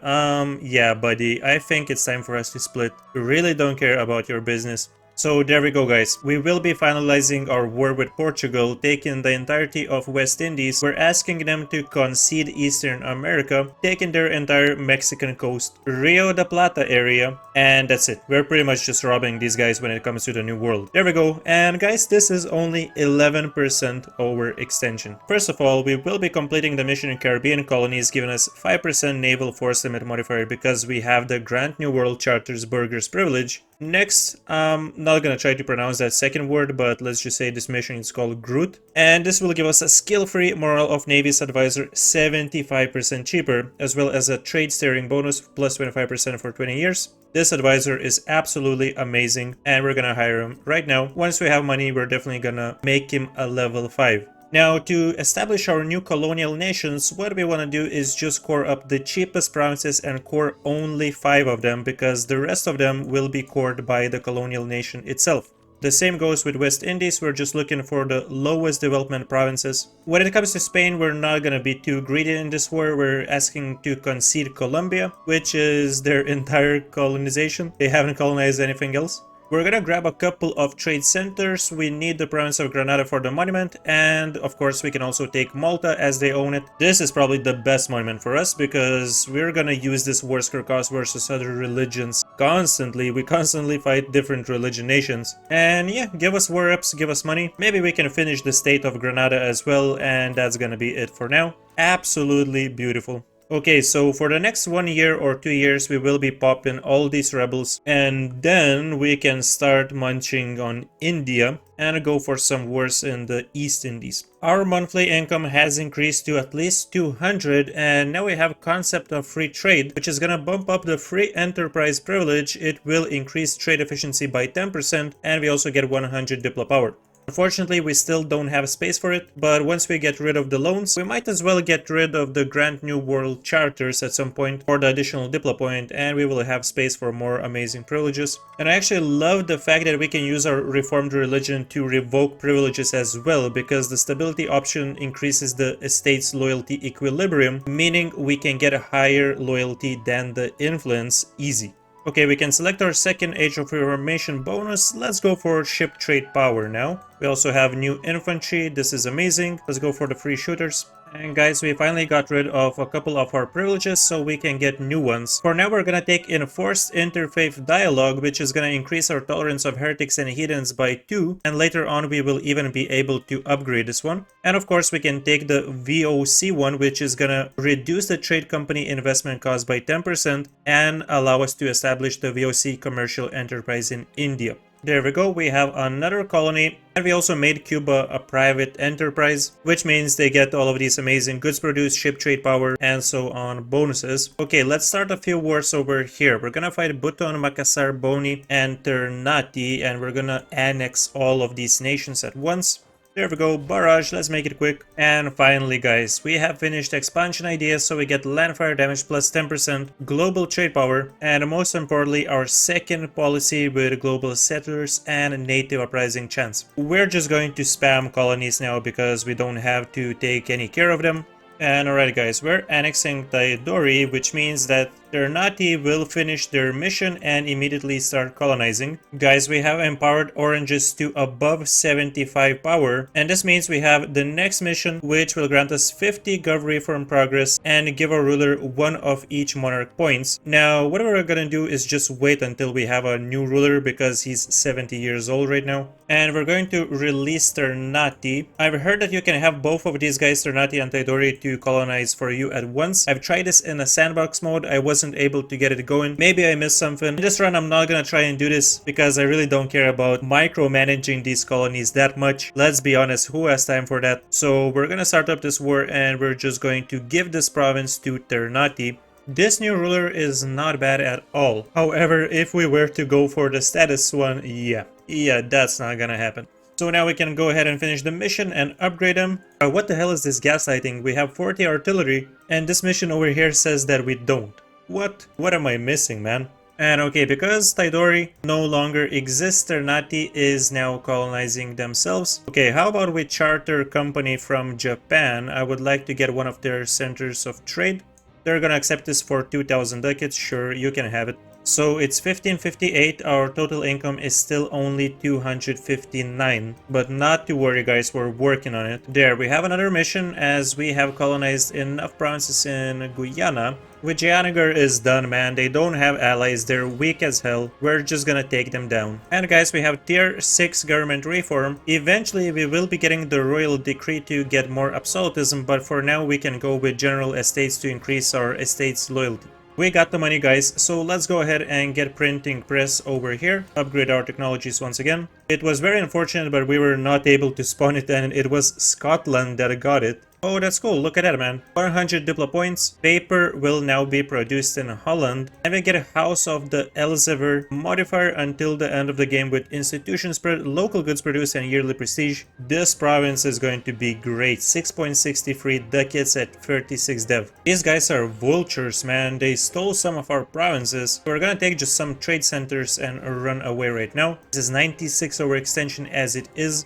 Yeah, buddy, I think it's time for us to split. We really don't care about your business. So there we go, guys. We will be finalizing our war with Portugal, taking the entirety of West Indies. We're asking them to concede Eastern America, taking their entire Mexican coast, Rio de Plata area, and that's it. We're pretty much just robbing these guys when it comes to the New World. There we go. And guys, this is only 11% overextension. First of all, we will be completing the mission in Caribbean colonies, giving us 5% naval force limit modifier because we have the Grand New World Charter's Burgher's Privilege. Next, not gonna try to pronounce that second word, but let's just say this mission is called Groot. And this will give us a skill-free Morale of Navy's Advisor 75% cheaper, as well as a trade steering bonus plus 25% for 20 years. This advisor is absolutely amazing, and we're gonna hire him right now. Once we have money, we're definitely gonna make him a level 5. Now, to establish our new colonial nations, what we want to do is just core up the cheapest provinces and core only 5 of them, because the rest of them will be cored by the colonial nation itself. The same goes with West Indies. We're just looking for the lowest development provinces. When it comes to Spain, we're not going to be too greedy in this war. We're asking to concede Colombia, which is their entire colonization. They haven't colonized anything else. We're gonna grab a couple of trade centers. We need the province of Granada for the monument, and of course we can also take Malta as they own it. This is probably the best monument for us because we're gonna use this war score cost versus other religions constantly. We constantly fight different religion nations. And yeah, give us war ups, give us money. Maybe we can finish the state of Granada as well, and that's gonna be it for now. Absolutely beautiful. Okay, so for the next 1 year or 2 years, we will be popping all these rebels, and then we can start munching on India and go for some wars in the East Indies. Our monthly income has increased to at least 200, and now we have concept of free trade, which is gonna bump up the free enterprise privilege. It will increase trade efficiency by 10%, and we also get 100 diplo power. Unfortunately, we still don't have space for it, but once we get rid of the loans, we might as well get rid of the Grand New World Charters at some point for the additional diplo point, and we will have space for more amazing privileges. And I actually love the fact that we can use our reformed religion to revoke privileges as well, because the stability option increases the estate's loyalty equilibrium, meaning we can get a higher loyalty than the influence easy. Okay, we can select our second Age of Reformation bonus. Let's go for ship trade power now. We also have new infantry. This is amazing. Let's go for the free shooters. And guys, we finally got rid of a couple of our privileges so we can get new ones. For now, we're gonna take enforced interfaith dialogue, which is gonna increase our tolerance of heretics and heathens by 2. And later on, we will even be able to upgrade this one. And of course, we can take the VOC one, which is gonna reduce the trade company investment cost by 10% and allow us to establish the VOC commercial enterprise in India. There we go, we have another colony, and we also made Cuba a private enterprise, which means they get all of these amazing goods produced, ship trade power, and so on bonuses. Okay, let's start a few wars over here. We're gonna fight Buton, Makassar, Boni, and Ternate, and we're gonna annex all of these nations at once. There we go, barrage, let's make it quick. And finally guys, we have finished expansion ideas, so we get land fire damage plus 10%, global trade power, and most importantly our second policy with global settlers and native uprising chance. We're just going to spam colonies now because we don't have to take any care of them. And alright guys, we're annexing Taidori, which means that Ternati will finish their mission and immediately start colonizing. Guys, we have empowered oranges to above 75 power, and this means we have the next mission, which will grant us 50 gov reform progress and give our ruler one of each monarch points. Now, what we're gonna do is just wait until we have a new ruler because he's 70 years old right now. And we're going to release Ternati. I've heard that you can have both of these guys, Ternati and Tidori, to colonize for you at once. I've tried this in a sandbox mode. I wasn't able to get it going. Maybe I missed something. In this run, I'm not gonna try and do this because I really don't care about micromanaging these colonies that much. Let's be honest, who has time for that? So we're gonna start up this war and we're just going to give this province to Ternati. This new ruler is not bad at all. However, if we were to go for the status one, yeah, that's not gonna happen. So now we can go ahead and finish the mission and upgrade them. What the hell is this gaslighting? We have 40 artillery and this mission over here says that we don't. What am I missing, man? And okay, because Tidori no longer exists, Ternati is now colonizing themselves. Okay, how about we charter a company from Japan? I would like to get one of their centers of trade. They're gonna accept this for 2,000 ducats. Sure, you can have it. So it's 1558. Our total income is still only 259. But not to worry, guys, we're working on it. There, we have another mission as we have colonized enough provinces in Guyana. Vijayanagar is done, man. They don't have allies. They're weak as hell. We're just gonna take them down. And guys, we have tier 6 government reform. Eventually, we will be getting the royal decree to get more absolutism, but for now, we can go with general estates to increase our estates loyalty. We got the money, guys, so let's go ahead and get printing press over here. Upgrade our technologies once again. It was very unfortunate, but we were not able to spawn it, and it was Scotland that got it. Oh, that's cool. Look at that, man. 100 diplo points. Paper will now be produced in Holland. And we get a House of the Elsevier modifier until the end of the game with institution spread, local goods produced, and yearly prestige. This province is going to be great. 6.63 ducats at 36 dev. These guys are vultures, man. They stole some of our provinces. We're gonna take just some trade centers and run away right now. This is 96 overextension as it is.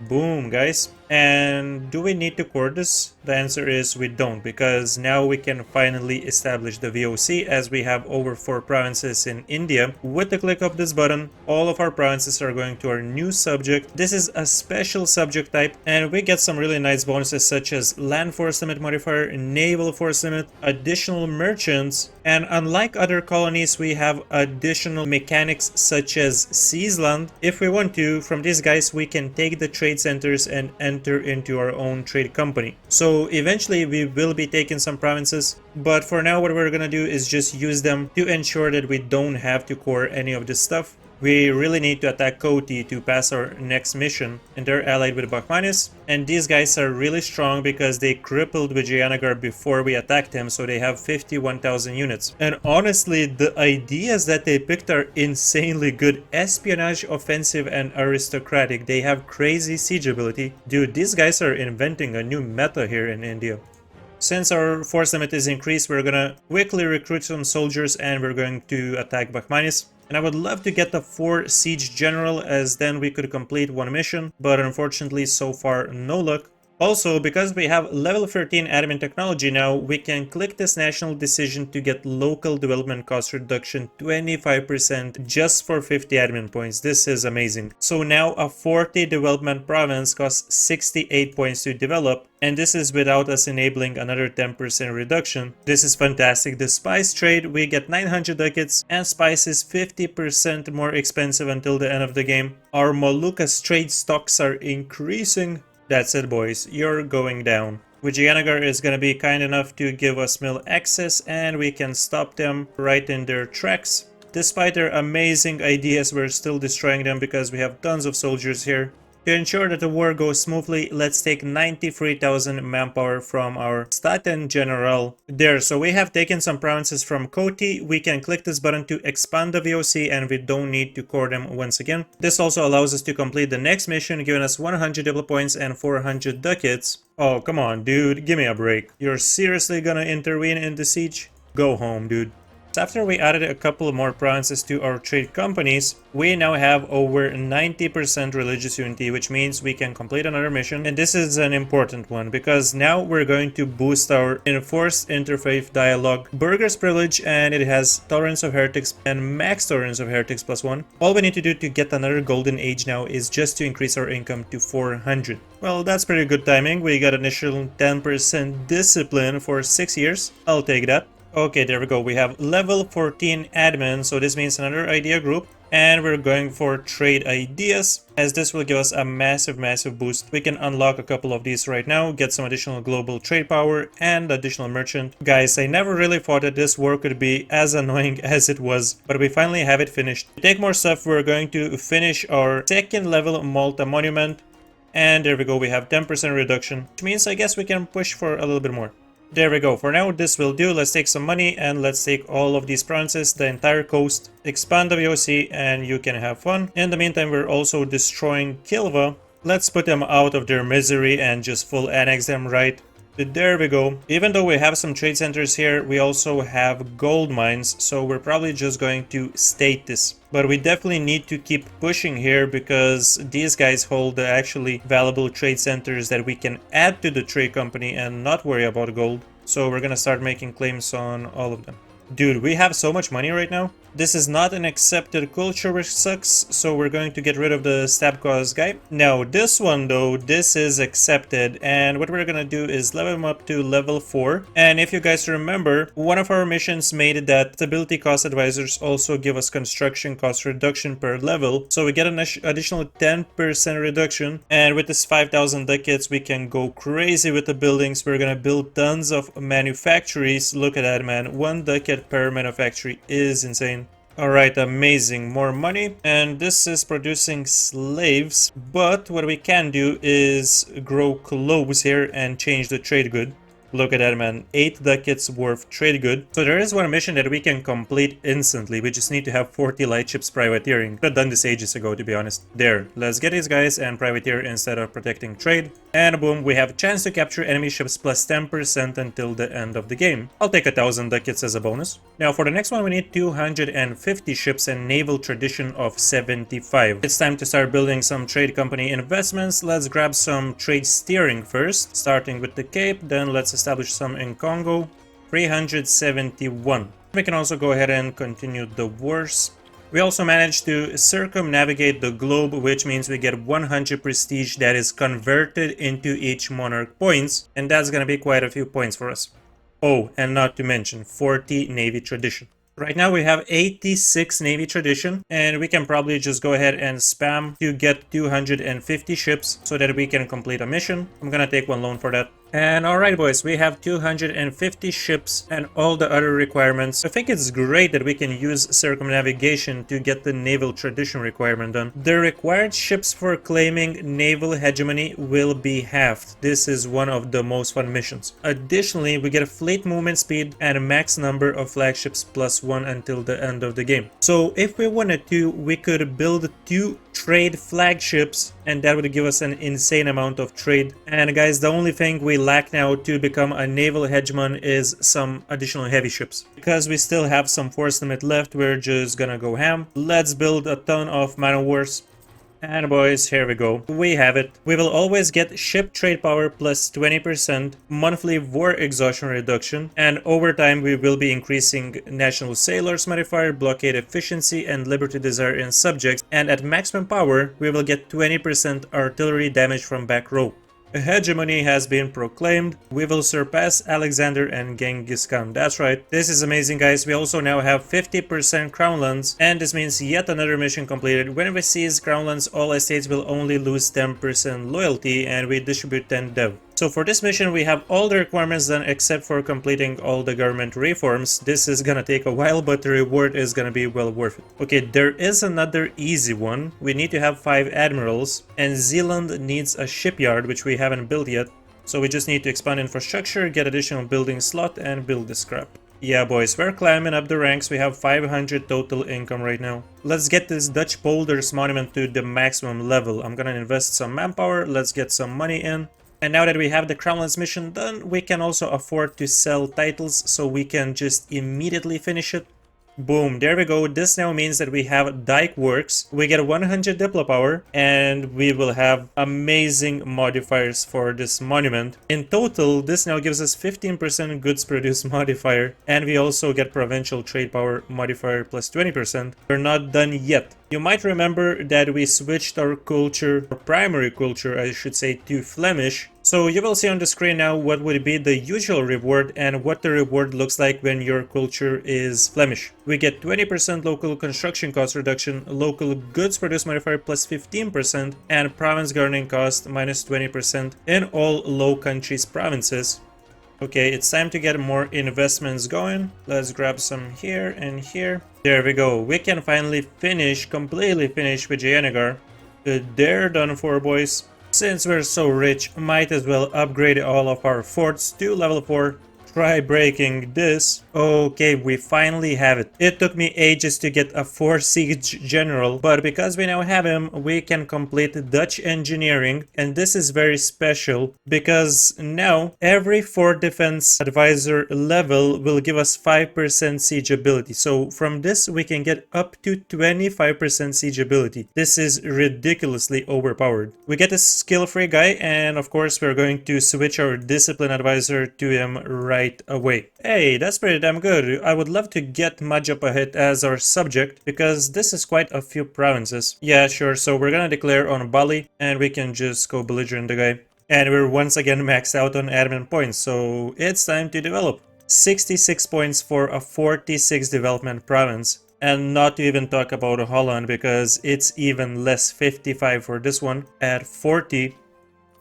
Boom, guys. And do we need to core this? The answer is we don't, because now we can finally establish the VOC as we have over 4 provinces in India. With the click of this button, all of our provinces are going to our new subject. This is a special subject type and we get some really nice bonuses such as land force limit modifier, naval force limit, additional merchants, and unlike other colonies, we have additional mechanics such as Seasland. If we want to, from these guys, we can take the trade centers and enter into our own trade company. So eventually we will be taking some provinces, but for now what we're gonna do is just use them to ensure that we don't have to core any of this stuff. We really need to attack Koti to pass our next mission, and they're allied with Bakhmanis, and these guys are really strong because they crippled Vijayanagar before we attacked him, so they have 51,000 units. And honestly, the ideas that they picked are insanely good. Espionage, offensive, and aristocratic. They have crazy siege ability. Dude, these guys are inventing a new meta here in India. Since our force limit is increased, we're gonna quickly recruit some soldiers and we're going to attack Bakhmanis. And I would love to get the 4 siege general, as then we could complete one mission, but unfortunately so far no luck. Also, because we have level 13 admin technology now, we can click this national decision to get local development cost reduction 25% just for 50 admin points. This is amazing. So now a 40 development province costs 68 points to develop, and this is without us enabling another 10% reduction. This is fantastic. The spice trade, we get 900 ducats, and spice is 50% more expensive until the end of the game. Our Moluccas trade stocks are increasing. That's it, boys. You're going down. Vijayanagar is going to be kind enough to give us mill access, and we can stop them right in their tracks. Despite their amazing ideas, we're still destroying them because we have tons of soldiers here. To ensure that the war goes smoothly, let's take 93,000 manpower from our Staten General. There, so we have taken some provinces from Koti. We can click this button to expand the VOC and we don't need to core them once again. This also allows us to complete the next mission, giving us 100 diplo points and 400 ducats. Oh, come on, dude, give me a break. You're seriously gonna intervene in the siege? Go home, dude. After we added a couple more provinces to our trade companies, we now have over 90% religious unity, which means we can complete another mission. And this is an important one because now we're going to boost our enforced interfaith dialogue, burgher's privilege, and it has tolerance of heretics and max tolerance of heretics +1. All we need to do to get another golden age now is just to increase our income to 400. Well, that's pretty good timing. We got initial 10% discipline for 6 years. I'll take that. Okay, there we go. We have level 14 admin, so this means another idea group. And we're going for trade ideas, as this will give us a massive boost. We can unlock a couple of these right now, get some additional global trade power and additional merchant. Guys, I never really thought that this war could be as annoying as it was, but we finally have it finished. To take more stuff, we're going to finish our second level Malta monument. And there we go, we have 10% reduction, which means I guess we can push for a little bit more. There we go. For now, this will do. Let's take some money and let's take all of these provinces, the entire coast, expand the VOC, and you can have fun. In the meantime, we're also destroying Kilva. Let's put them out of their misery and just full annex them right. There we go. Even though we have some trade centers here, we also have gold mines, so we're probably just going to state this. But we definitely need to keep pushing here because these guys hold the actually valuable trade centers that we can add to the trade company and not worry about gold. So we're gonna start making claims on all of them. Dude, we have so much money right now. This is not an accepted culture, which sucks, so we're going to get rid of the stab cause guy. Now, this one though, this is accepted, and what we're gonna do is level him up to level 4. And if you guys remember, one of our missions made that stability cost advisors also give us construction cost reduction per level, so we get an additional 10% reduction, and with this 5,000 ducats we can go crazy with the buildings. We're gonna build tons of manufactories. Look at that, man. 1 ducat per manufactory is insane. Alright, amazing. More money. And this is producing slaves. But what we can do is grow cloves here and change the trade good. Look at that, man. 8 ducats worth trade good. So there is one mission that we can complete instantly. We just need to have 40 light ships privateering. Could have done this ages ago, to be honest. There. Let's get these guys and privateer instead of protecting trade. And boom, we have a chance to capture enemy ships plus 10% until the end of the game. I'll take 1,000 ducats as a bonus. Now for the next one, we need 250 ships and naval tradition of 75. It's time to start building some trade company investments. Let's grab some trade steering first, starting with the Cape. Then let's establish some in Congo. 371. We can also go ahead and continue the wars. We also managed to circumnavigate the globe, which means we get 100 prestige that is converted into each monarch points, and that's gonna be quite a few points for us. Oh, and not to mention 40 navy tradition. Right now we have 86 navy tradition, and we can probably just go ahead and spam to get 250 ships so that we can complete a mission. I'm gonna take one loan for that. And alright boys, we have 250 ships and all the other requirements. I think it's great that we can use circumnavigation to get the naval tradition requirement done. The required ships for claiming naval hegemony will be halved. This is one of the most fun missions. Additionally, we get a fleet movement speed and a max number of flagships +1 until the end of the game. So if we wanted to, we could build 2 trade flagships and that would give us an insane amount of trade. And guys, the only thing we lack now to become a naval hegemon is some additional heavy ships. Because we still have some force limit left, we're just gonna go ham. Let's build a ton of man of wars. And boys, here we go. We have it. We will always get ship trade power plus 20%, monthly war exhaustion reduction, and over time we will be increasing national sailors modifier, blockade efficiency, and liberty desire in subjects, and at maximum power we will get 20% artillery damage from back row. Hegemony has been proclaimed. We will surpass Alexander and Genghis Khan. That's right. This is amazing, guys. We also now have 50% crown lands, and this means yet another mission completed. When we seize crown lands, all estates will only lose 10% loyalty, and we distribute 10 dev. So for this mission, we have all the requirements done except for completing all the government reforms. This is gonna take a while, but the reward is gonna be well worth it. Okay, there is another easy one. We need to have 5 admirals, and Zealand needs a shipyard, which we haven't built yet. So we just need to expand infrastructure, get additional building slot, and build this crap. Yeah, boys, we're climbing up the ranks. We have 500 total income right now. Let's get this Dutch Boulders monument to the maximum level. I'm gonna invest some manpower. Let's get some money in. And now that we have the Crownlands mission done, we can also afford to sell titles, so we can just immediately finish it. Boom, there we go. This now means that we have dike works, we get 100 diplo power, and we will have amazing modifiers for this monument. In total, this now gives us 15% goods produced modifier, and we also get provincial trade power modifier plus 20%. We're not done yet. You might remember that we switched our culture, or primary culture I should say, to Flemish. So you will see on the screen now what would be the usual reward and what the reward looks like when your culture is Flemish. We get 20% local construction cost reduction, local goods produced modifier plus 15%, and province governing cost minus 20% in all Low Countries provinces. Okay, it's time to get more investments going. Let's grab some here and here. There we go. We can finally completely finish with Jayanagar. They're done for, boys. Since we're so rich, might as well upgrade all of our forts to level 4. Try breaking this. Okay, we finally have it. It took me ages to get a 4 siege general, but because we now have him, we can complete Dutch engineering, and this is very special because now every fort defense advisor level will give us 5% siege ability. So from this we can get up to 25% siege ability. This is ridiculously overpowered. We get a skill-free guy, and of course we're going to switch our discipline advisor to him right away. Hey, that's pretty damn good. I would love to get Majapahit as our subject because this is quite a few provinces. Yeah, sure. So we're gonna declare on Bali and we can just go belligerent the guy. And we're once again maxed out on admin points, so it's time to develop. 66 points for a 46 development province. And not to even talk about Holland because it's even less, 55 for this one. At 40,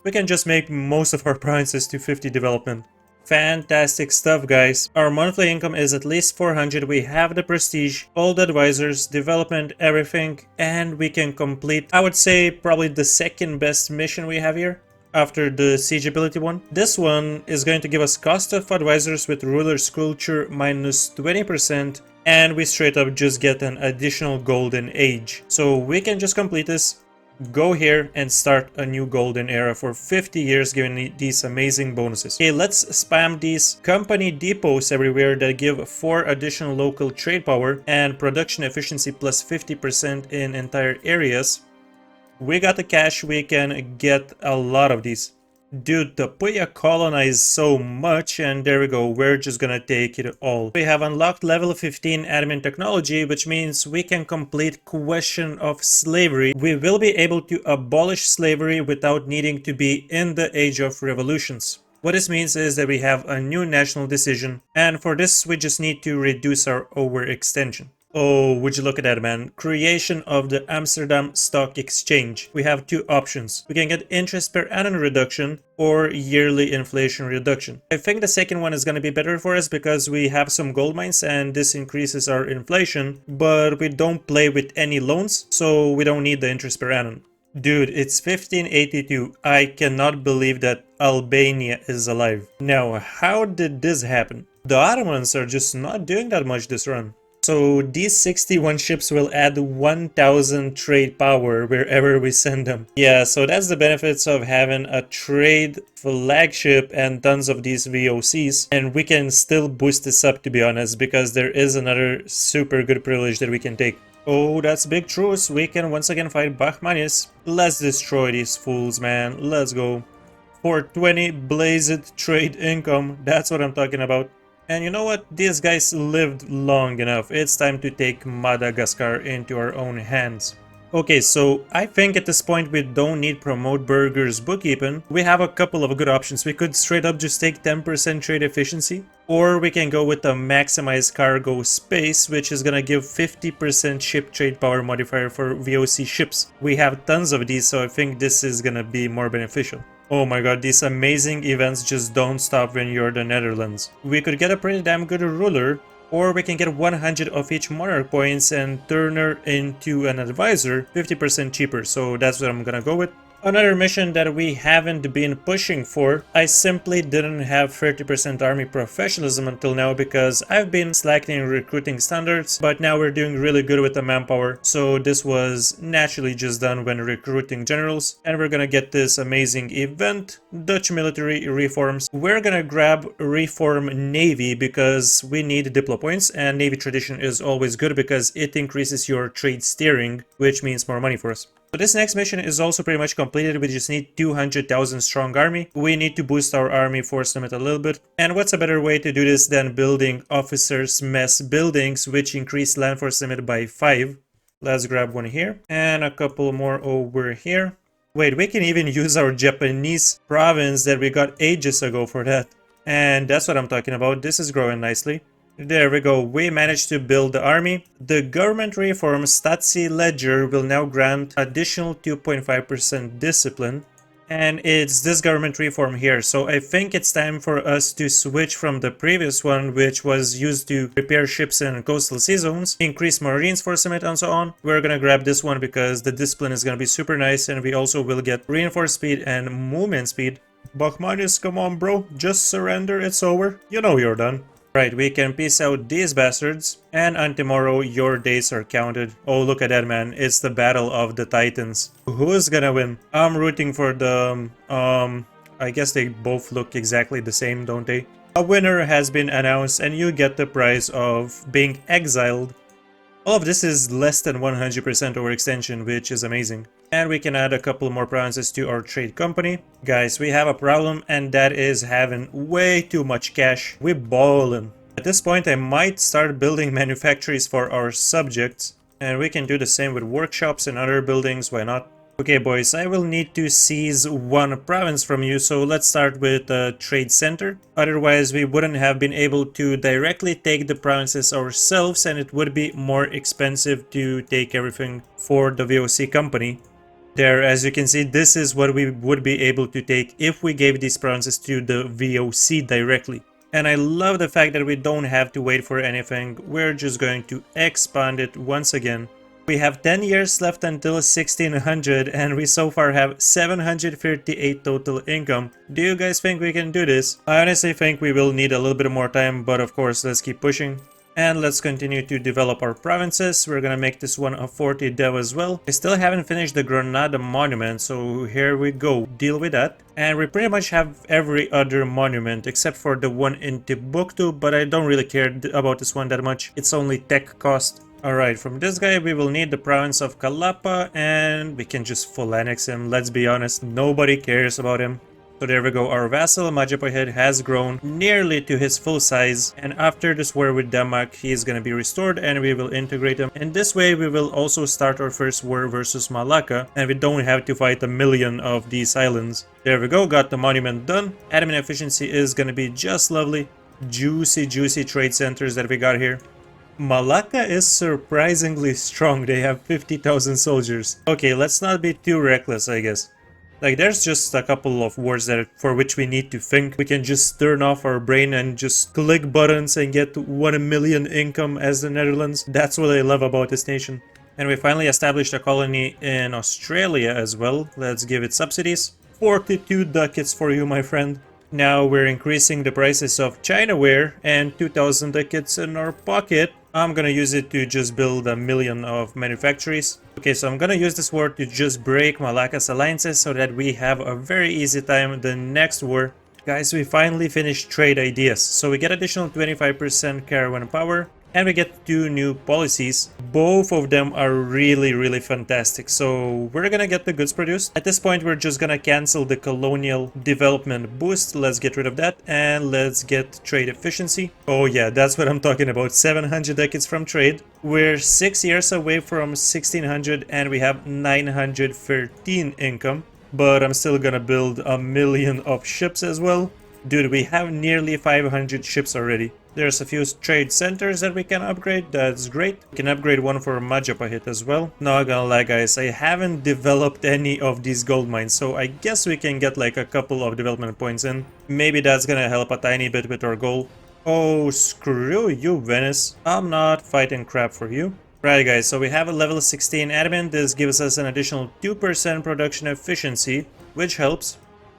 we can just make most of our provinces to 50 development. Fantastic stuff, guys. Our monthly income is at least 400. We have the prestige, all the advisors, development, everything, and we can complete, I would say, probably the second best mission we have here after the siege ability one. This one is going to give us cost of advisors with ruler's culture minus 20%, and we straight up just get an additional golden age. So we can just complete this, go here and start a new golden era for 50 years, giving these amazing bonuses. Okay, let's spam these company depots everywhere that give 4 additional local trade power and production efficiency plus 50% in entire areas. We got the cash, we can get a lot of these. Dude, the Puya colonized so much, and there we go, we're just gonna take it all. We have unlocked level 15 admin technology, which means we can complete question of slavery. We will be able to abolish slavery without needing to be in the age of revolutions. What this means is that we have a new national decision, and for this we just need to reduce our overextension. Oh, would you look at that, man. Creation of the Amsterdam Stock Exchange. We have 2 options. We can get interest per annum reduction or yearly inflation reduction. I think the second one is going to be better for us because we have some gold mines and this increases our inflation, but we don't play with any loans, so we don't need the interest per annum. Dude, it's 1582. I cannot believe that Albania is alive. Now, how did this happen? The Ottomans are just not doing that much this run. So these 61 ships will add 1000 trade power wherever we send them. Yeah, so that's the benefits of having a trade flagship and tons of these VOCs. And we can still boost this up, to be honest, because there is another super good privilege that we can take. Oh, that's big truce. We can once again fight Bahmanis. Let's destroy these fools, man. Let's go. 420 blazed trade income. That's what I'm talking about. And you know what? These guys lived long enough. It's time to take Madagascar into our own hands. Okay, so I think at this point we don't need promote burgers bookkeeping. We have a couple of good options. We could straight up just take 10% trade efficiency, or we can go with the maximize cargo space, which is gonna give 50% ship trade power modifier for VOC ships. We have tons of these, so I think this is gonna be more beneficial. Oh my god, these amazing events just don't stop when you're the Netherlands. We could get a pretty damn good ruler, or we can get 100 of each monarch points and turn her into an advisor 50% cheaper, so that's what I'm gonna go with. Another mission that we haven't been pushing for, I simply didn't have 30% army professionalism until now because I've been slacking in recruiting standards, but now we're doing really good with the manpower, so this was naturally just done when recruiting generals, and we're gonna get this amazing event, Dutch military reforms. We're gonna grab reform navy because we need diplo points, and navy tradition is always good because it increases your trade steering, which means more money for us. So this next mission is also pretty much completed. We just need 200,000 strong army. We need to boost our army force limit a little bit. And what's a better way to do this than building officers' mess buildings, which increase land force limit by 5. Let's grab one here and a couple more over here. Wait, we can even use our Japanese province that we got ages ago for that. And that's what I'm talking about. This is growing nicely. There we go, we managed to build the army. The government reform Stasi Ledger will now grant additional 2.5% discipline. And it's this government reform here, so I think it's time for us to switch from the previous one, which was used to repair ships in coastal sea zones, increase marines force limit and so on. We're gonna grab this one because the discipline is gonna be super nice, and we also will get reinforced speed and movement speed. Bachmanis, come on bro, just surrender, it's over. You know you're done. Right, we can peace out these bastards, and on tomorrow your days are counted. Oh, look at that, man, it's the battle of the titans. Who's gonna win? I'm rooting for the, I guess they both look exactly the same, don't they? A winner has been announced, and you get the prize of being exiled. All of this is less than 100% overextension, which is amazing. And we can add a couple more provinces to our trade company. Guys, we have a problem, and that is having way too much cash. We're ballin'. At this point, I might start building manufactories for our subjects. And we can do the same with workshops and other buildings, why not? Okay boys, I will need to seize one province from you, so let's start with the trade center. Otherwise we wouldn't have been able to directly take the provinces ourselves, and it would be more expensive to take everything for the VOC company. There, as you can see, this is what we would be able to take if we gave these provinces to the VOC directly. And I love the fact that we don't have to wait for anything, we're just going to expand it once again. We have 10 years left until 1600, and we so far have 738 total income. Do you guys think we can do this? I honestly think we will need a little bit more time, but of course let's keep pushing. And let's continue to develop our provinces. We're gonna make this one a 40 dev as well. I still haven't finished the Granada monument, so here we go, deal with that. And we pretty much have every other monument except for the one in Timbuktu, but I don't really care about this one that much. It's only tech cost. Alright, from this guy we will need the province of Kalapa, and we can just full annex him. Let's be honest, nobody cares about him. So there we go, our vassal Majapahit has grown nearly to his full size, and after this war with Denmark he is gonna be restored, and we will integrate him. And this way we will also start our first war versus Malacca, and we don't have to fight a million of these islands. There we go, got the monument done. Admin efficiency is gonna be just lovely. Juicy trade centers that we got here. Malacca is surprisingly strong, they have 50,000 soldiers. Okay, let's not be too reckless, I guess. Like, there's just a couple of wars that for which we need to think. We can just turn off our brain and just click buttons and get 1 million income as the Netherlands. That's what I love about this nation. And we finally established a colony in Australia as well. Let's give it subsidies. 42 ducats for you, my friend. Now we're increasing the prices of Chinaware, and 2,000 ducats in our pocket. I'm gonna use it to just build 1 million of manufactories. Okay, so I'm gonna use this war to just break Malacca's alliances so that we have a very easy time the next war. Guys, we finally finished trade ideas. So we get additional 25% caravan power, and we get 2 new policies. Both of them are really fantastic, so we're gonna get the goods produced. At this point we're just gonna cancel the colonial development boost. Let's get rid of that, and let's get trade efficiency. Oh yeah, that's what I'm talking about, 700 decades from trade. We're 6 years away from 1600, and we have 913 income, but I'm still gonna build 1 million of ships as well. Dude, we have nearly 500 ships already. There's a few trade centers that we can upgrade, that's great. We can upgrade one for Majapahit as well. Not gonna lie guys, I haven't developed any of these gold mines, so I guess we can get like a couple of development points in. Maybe that's gonna help a tiny bit with our goal. Oh, screw you, Venice. I'm not fighting crap for you. Right guys, so we have a level 16 admin. This gives us an additional 2% production efficiency, which helps.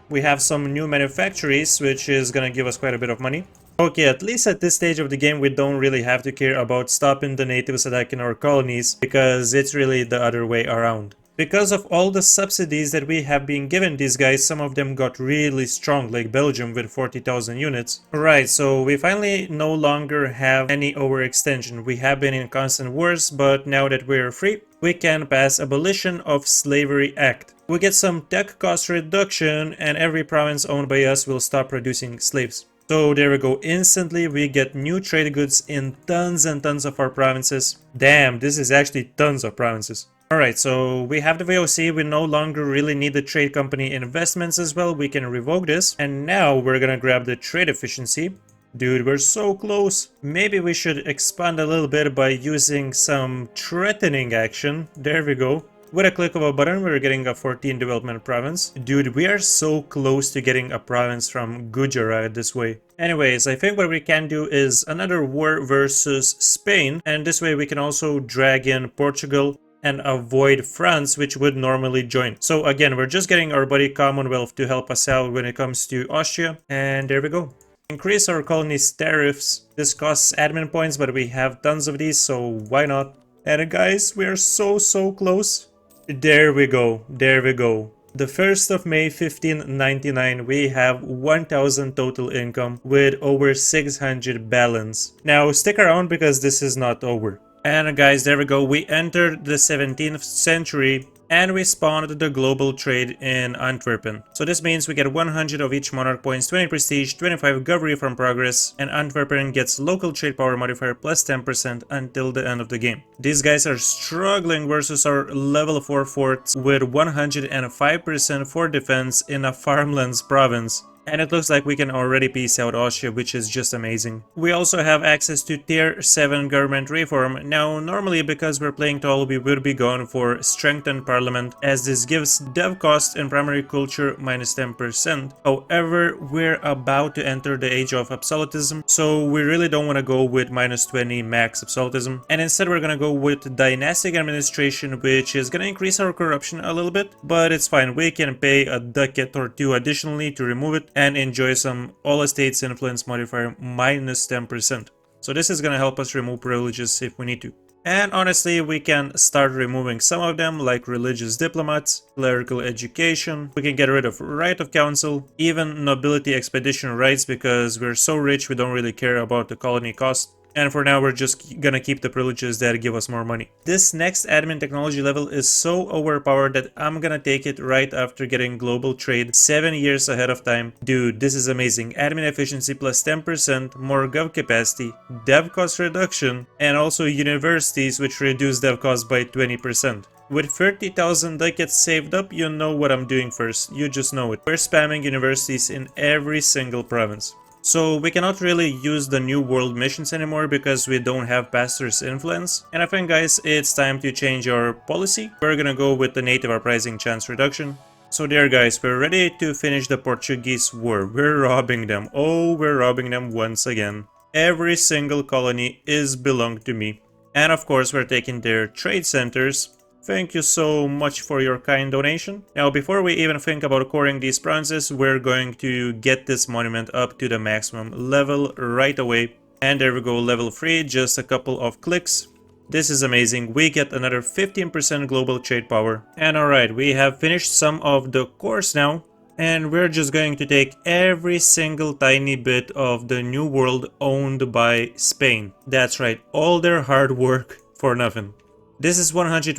We have some new manufactories, which is gonna give us quite a bit of money. Okay, at least at this stage of the game, we don't really have to care about stopping the natives attacking our colonies, because it's really the other way around. Because of all the subsidies that we have been given these guys, some of them got really strong, like Belgium with 40,000 units. Right, so we finally no longer have any overextension. We have been in constant wars, but now that we're free, we can pass Abolition of Slavery Act. We get some tech cost reduction, and every province owned by us will stop producing slaves. So there we go, instantly we get new trade goods in tons and tons of our provinces. Damn, this is actually tons of provinces. Alright, so we have the VOC, we no longer really need the trade company investments as well, we can revoke this. And now we're gonna grab the trade efficiency. Dude, we're so close. Maybe we should expand a little bit by using some threatening action. There we go. With a click of a button, we're getting a 14 development province. Dude, we are so close to getting a province from Gujarat this way. Anyways, I think what we can do is another war versus Spain. And this way we can also drag in Portugal and avoid France, which would normally join. So again, we're just getting our buddy Commonwealth to help us out when it comes to Austria. And there we go. Increase our colony's tariffs. This costs admin points, but we have tons of these, so why not? And guys, we are so close. There we go, there we go. The 1st of May 1599, we have 1000 total income with over 600 balance. Now stick around because this is not over. And guys, there we go, we entered the 17th century and we spawned the global trade in Antwerpen. So this means we get 100 of each monarch points, 20 prestige, 25 governry from progress, and Antwerpen gets local trade power modifier plus 10% until the end of the game. These guys are struggling versus our level 4 forts with 105% for defense in a farmlands province. And it looks like we can already peace out Austria, which is just amazing. We also have access to tier 7 government reform. Now, normally because we're playing tall, we would be going for strengthened parliament, as this gives dev cost in primary culture minus 10%. However, we're about to enter the age of absolutism, so we really don't want to go with minus 20 max absolutism. And instead we're going to go with dynastic administration, which is going to increase our corruption a little bit, but it's fine. We can pay a ducat or two additionally to remove it and enjoy some all estates influence modifier minus 10%. So this is going to help us remove privileges if we need to. And honestly, we can start removing some of them, like religious diplomats, clerical education. We can get rid of right of council, even nobility expedition rights, because we're so rich we don't really care about the colony cost. And for now, we're just gonna keep the privileges that give us more money. This next admin technology level is so overpowered that I'm gonna take it right after getting global trade 7 years ahead of time. Dude, this is amazing. Admin efficiency plus 10%, more gov capacity, dev cost reduction, and also universities which reduce dev cost by 20%. With 30,000 ducats saved up, you know what I'm doing first. You just know it. We're spamming universities in every single province. So we cannot really use the new world missions anymore because we don't have pastor's influence. And I think guys, it's time to change our policy. We're gonna go with the native uprising chance reduction. So there guys, we're ready to finish the Portuguese war. We're robbing them. Oh, we're robbing them once again. Every single colony is belong to me. And of course, we're taking their trade centers. Thank you so much for your kind donation. Now, before we even think about coring these provinces, we're going to get this monument up to the maximum level right away. And there we go, level 3, just a couple of clicks. This is amazing. We get another 15% global trade power. And alright, we have finished some of the cores now. And we're just going to take every single tiny bit of the new world owned by Spain. That's right, all their hard work for nothing. This is 120%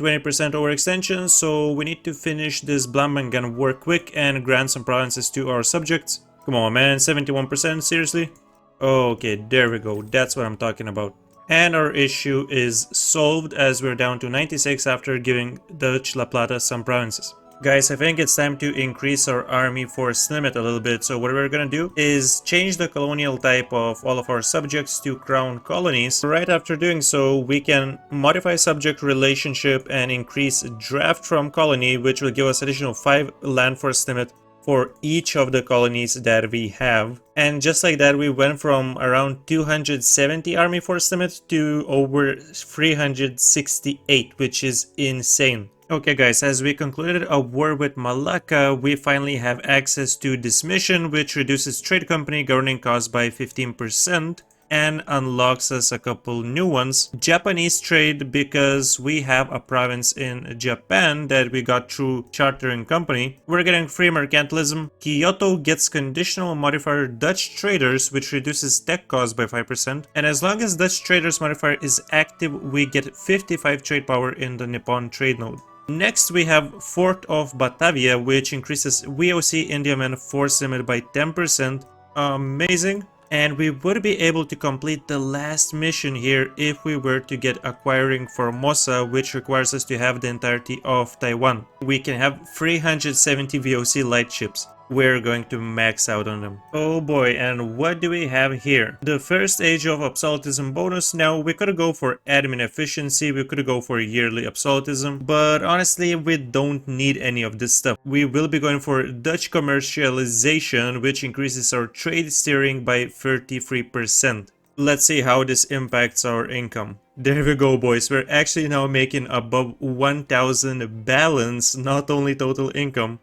overextension, so we need to finish this Blambangan war quick and grant some provinces to our subjects. Come on man, 71%, seriously? Okay, there we go, that's what I'm talking about. And our issue is solved as we're down to 96 after giving Dutch La Plata some provinces. Guys, I think it's time to increase our army force limit a little bit. So what we're gonna do is change the colonial type of all of our subjects to crown colonies. Right after doing so, we can modify subject relationship and increase draft from colony, which will give us additional 5 land force limit for each of the colonies that we have. And just like that, we went from around 270 army force limit to over 368, which is insane. Okay guys, as we concluded a war with Malacca, we finally have access to this mission, which reduces trade company governing costs by 15% and unlocks us a couple new ones. Japanese trade, because we have a province in Japan that we got through chartering company. We're getting free mercantilism. Kyoto gets conditional modifier Dutch traders, which reduces tech costs by 5%. And as long as Dutch traders modifier is active, we get 55 trade power in the Nippon trade node. Next we have Fort of Batavia, which increases VOC Indiaman force limit by 10%. Amazing. And we would be able to complete the last mission here if we were to get acquiring Formosa, which requires us to have the entirety of Taiwan. We can have 370 VOC light ships. We're going to max out on them. Oh boy, and what do we have here? The first age of absolutism bonus. Now we could go for admin efficiency, we could go for yearly absolutism, but honestly we don't need any of this stuff. We will be going for Dutch commercialization, which increases our trade steering by 33%. Let's see how this impacts our income. There we go boys, we're actually now making above 1000 balance, not only total income.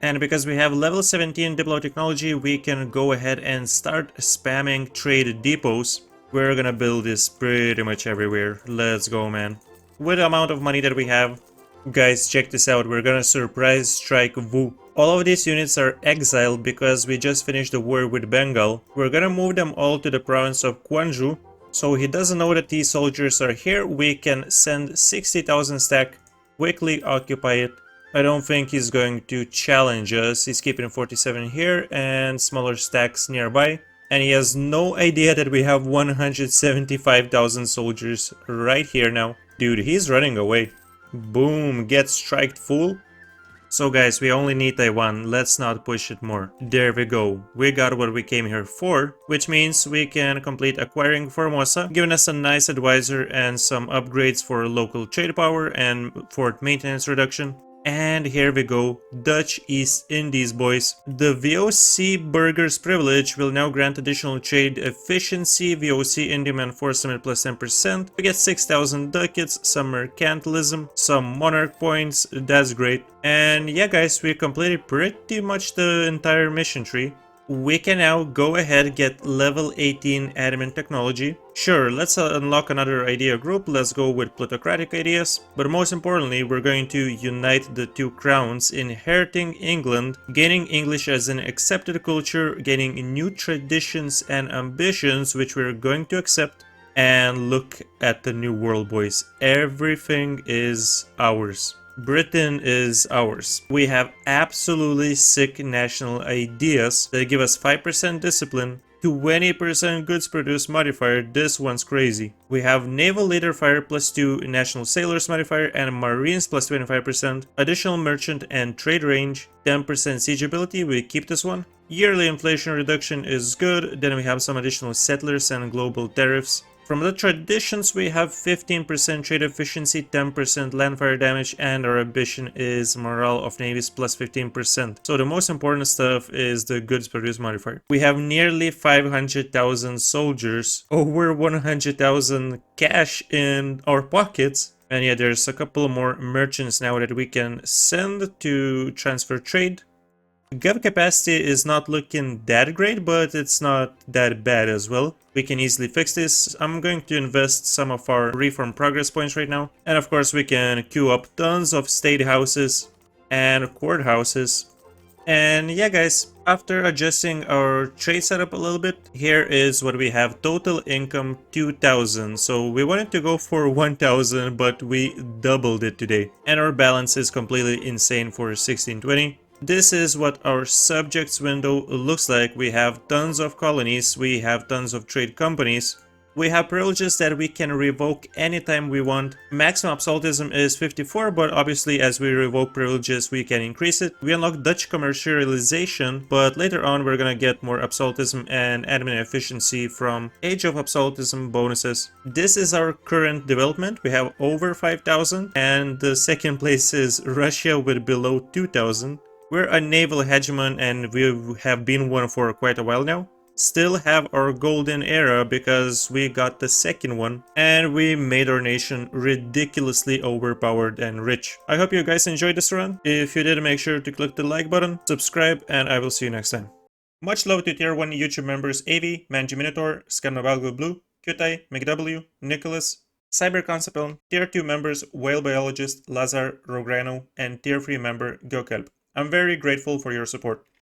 And because we have level 17 Diplo technology, we can go ahead and start spamming trade depots. We're gonna build this pretty much everywhere. Let's go, man. With the amount of money that we have, guys, check this out. We're gonna surprise strike Wu. All of these units are exiled because we just finished the war with Bengal. We're gonna move them all to the province of Gwangju. So he doesn't know that these soldiers are here. We can send 60,000 stack, quickly occupy it. I don't think he's going to challenge us. He's keeping 47 here and smaller stacks nearby. And he has no idea that we have 175,000 soldiers right here now. Dude, he's running away. Boom, get striked full. So guys, we only need Taiwan. Let's not push it more. There we go. We got what we came here for, which means we can complete acquiring Formosa, giving us a nice advisor and some upgrades for local trade power and fort maintenance reduction. And here we go, Dutch East Indies boys. The VOC Burgers privilege will now grant additional trade efficiency, VOC Indiaman force limit plus 10%. We get 6,000 ducats, some mercantilism, some monarch points, that's great. And yeah guys, we completed pretty much the entire mission tree. We can now go ahead get level 18 admin technology. Sure, let's unlock another idea group. Let's go with plutocratic ideas. But most importantly, we're going to unite the two crowns, inheriting England, gaining English as an accepted culture, gaining new traditions and ambitions, which we're going to accept. And look at the new world, boys. Everything is ours. Britain is ours. We have absolutely sick national ideas that give us 5% discipline, 20% goods produced modifier. This one's crazy. We have naval leader fire plus 2 national sailors modifier and marines plus 25%, additional merchant and trade range, 10% siege ability. We keep this one. Yearly inflation reduction is good. Then we have some additional settlers and global tariffs. From the traditions, we have 15% trade efficiency, 10% landfire damage, and our ambition is morale of navies plus 15%. So the most important stuff is the goods produced modifier. We have nearly 500,000 soldiers, over 100,000 cash in our pockets. And yeah, there's a couple more merchants now that we can send to transfer trade. Gov capacity is not looking that great, but it's not that bad as well. We can easily fix this. I'm going to invest some of our reform progress points right now. And of course we can queue up tons of state houses and courthouses. And yeah guys, after adjusting our trade setup a little bit, here is what we have. Total income 2,000. So we wanted to go for 1,000, but we doubled it today. And our balance is completely insane for 1620. This is what our subjects window looks like. We have tons of colonies, we have tons of trade companies. We have privileges that we can revoke anytime we want. Maximum absolutism is 54, but obviously as we revoke privileges we can increase it. We unlock Dutch commercialization, but later on we're gonna get more absolutism and admin efficiency from Age of Absolutism bonuses. This is our current development. We have over 5,000, and the second place is Russia with below 2,000. We're a naval hegemon and we have been one for quite a while now. Still have our golden era because we got the second one and we made our nation ridiculously overpowered and rich. I hope you guys enjoyed this run. If you did, make sure to click the like button, subscribe, and I will see you next time. Much love to tier 1 YouTube members AV, MangyMinotaur, ScaldabagnoBlu, Kutay, mickw, Nikolas, Cyberkonstapeln, tier 2 members Biologist, Lazar, RogueRhino, and tier 3 member Gökalp. I'm very grateful for your support.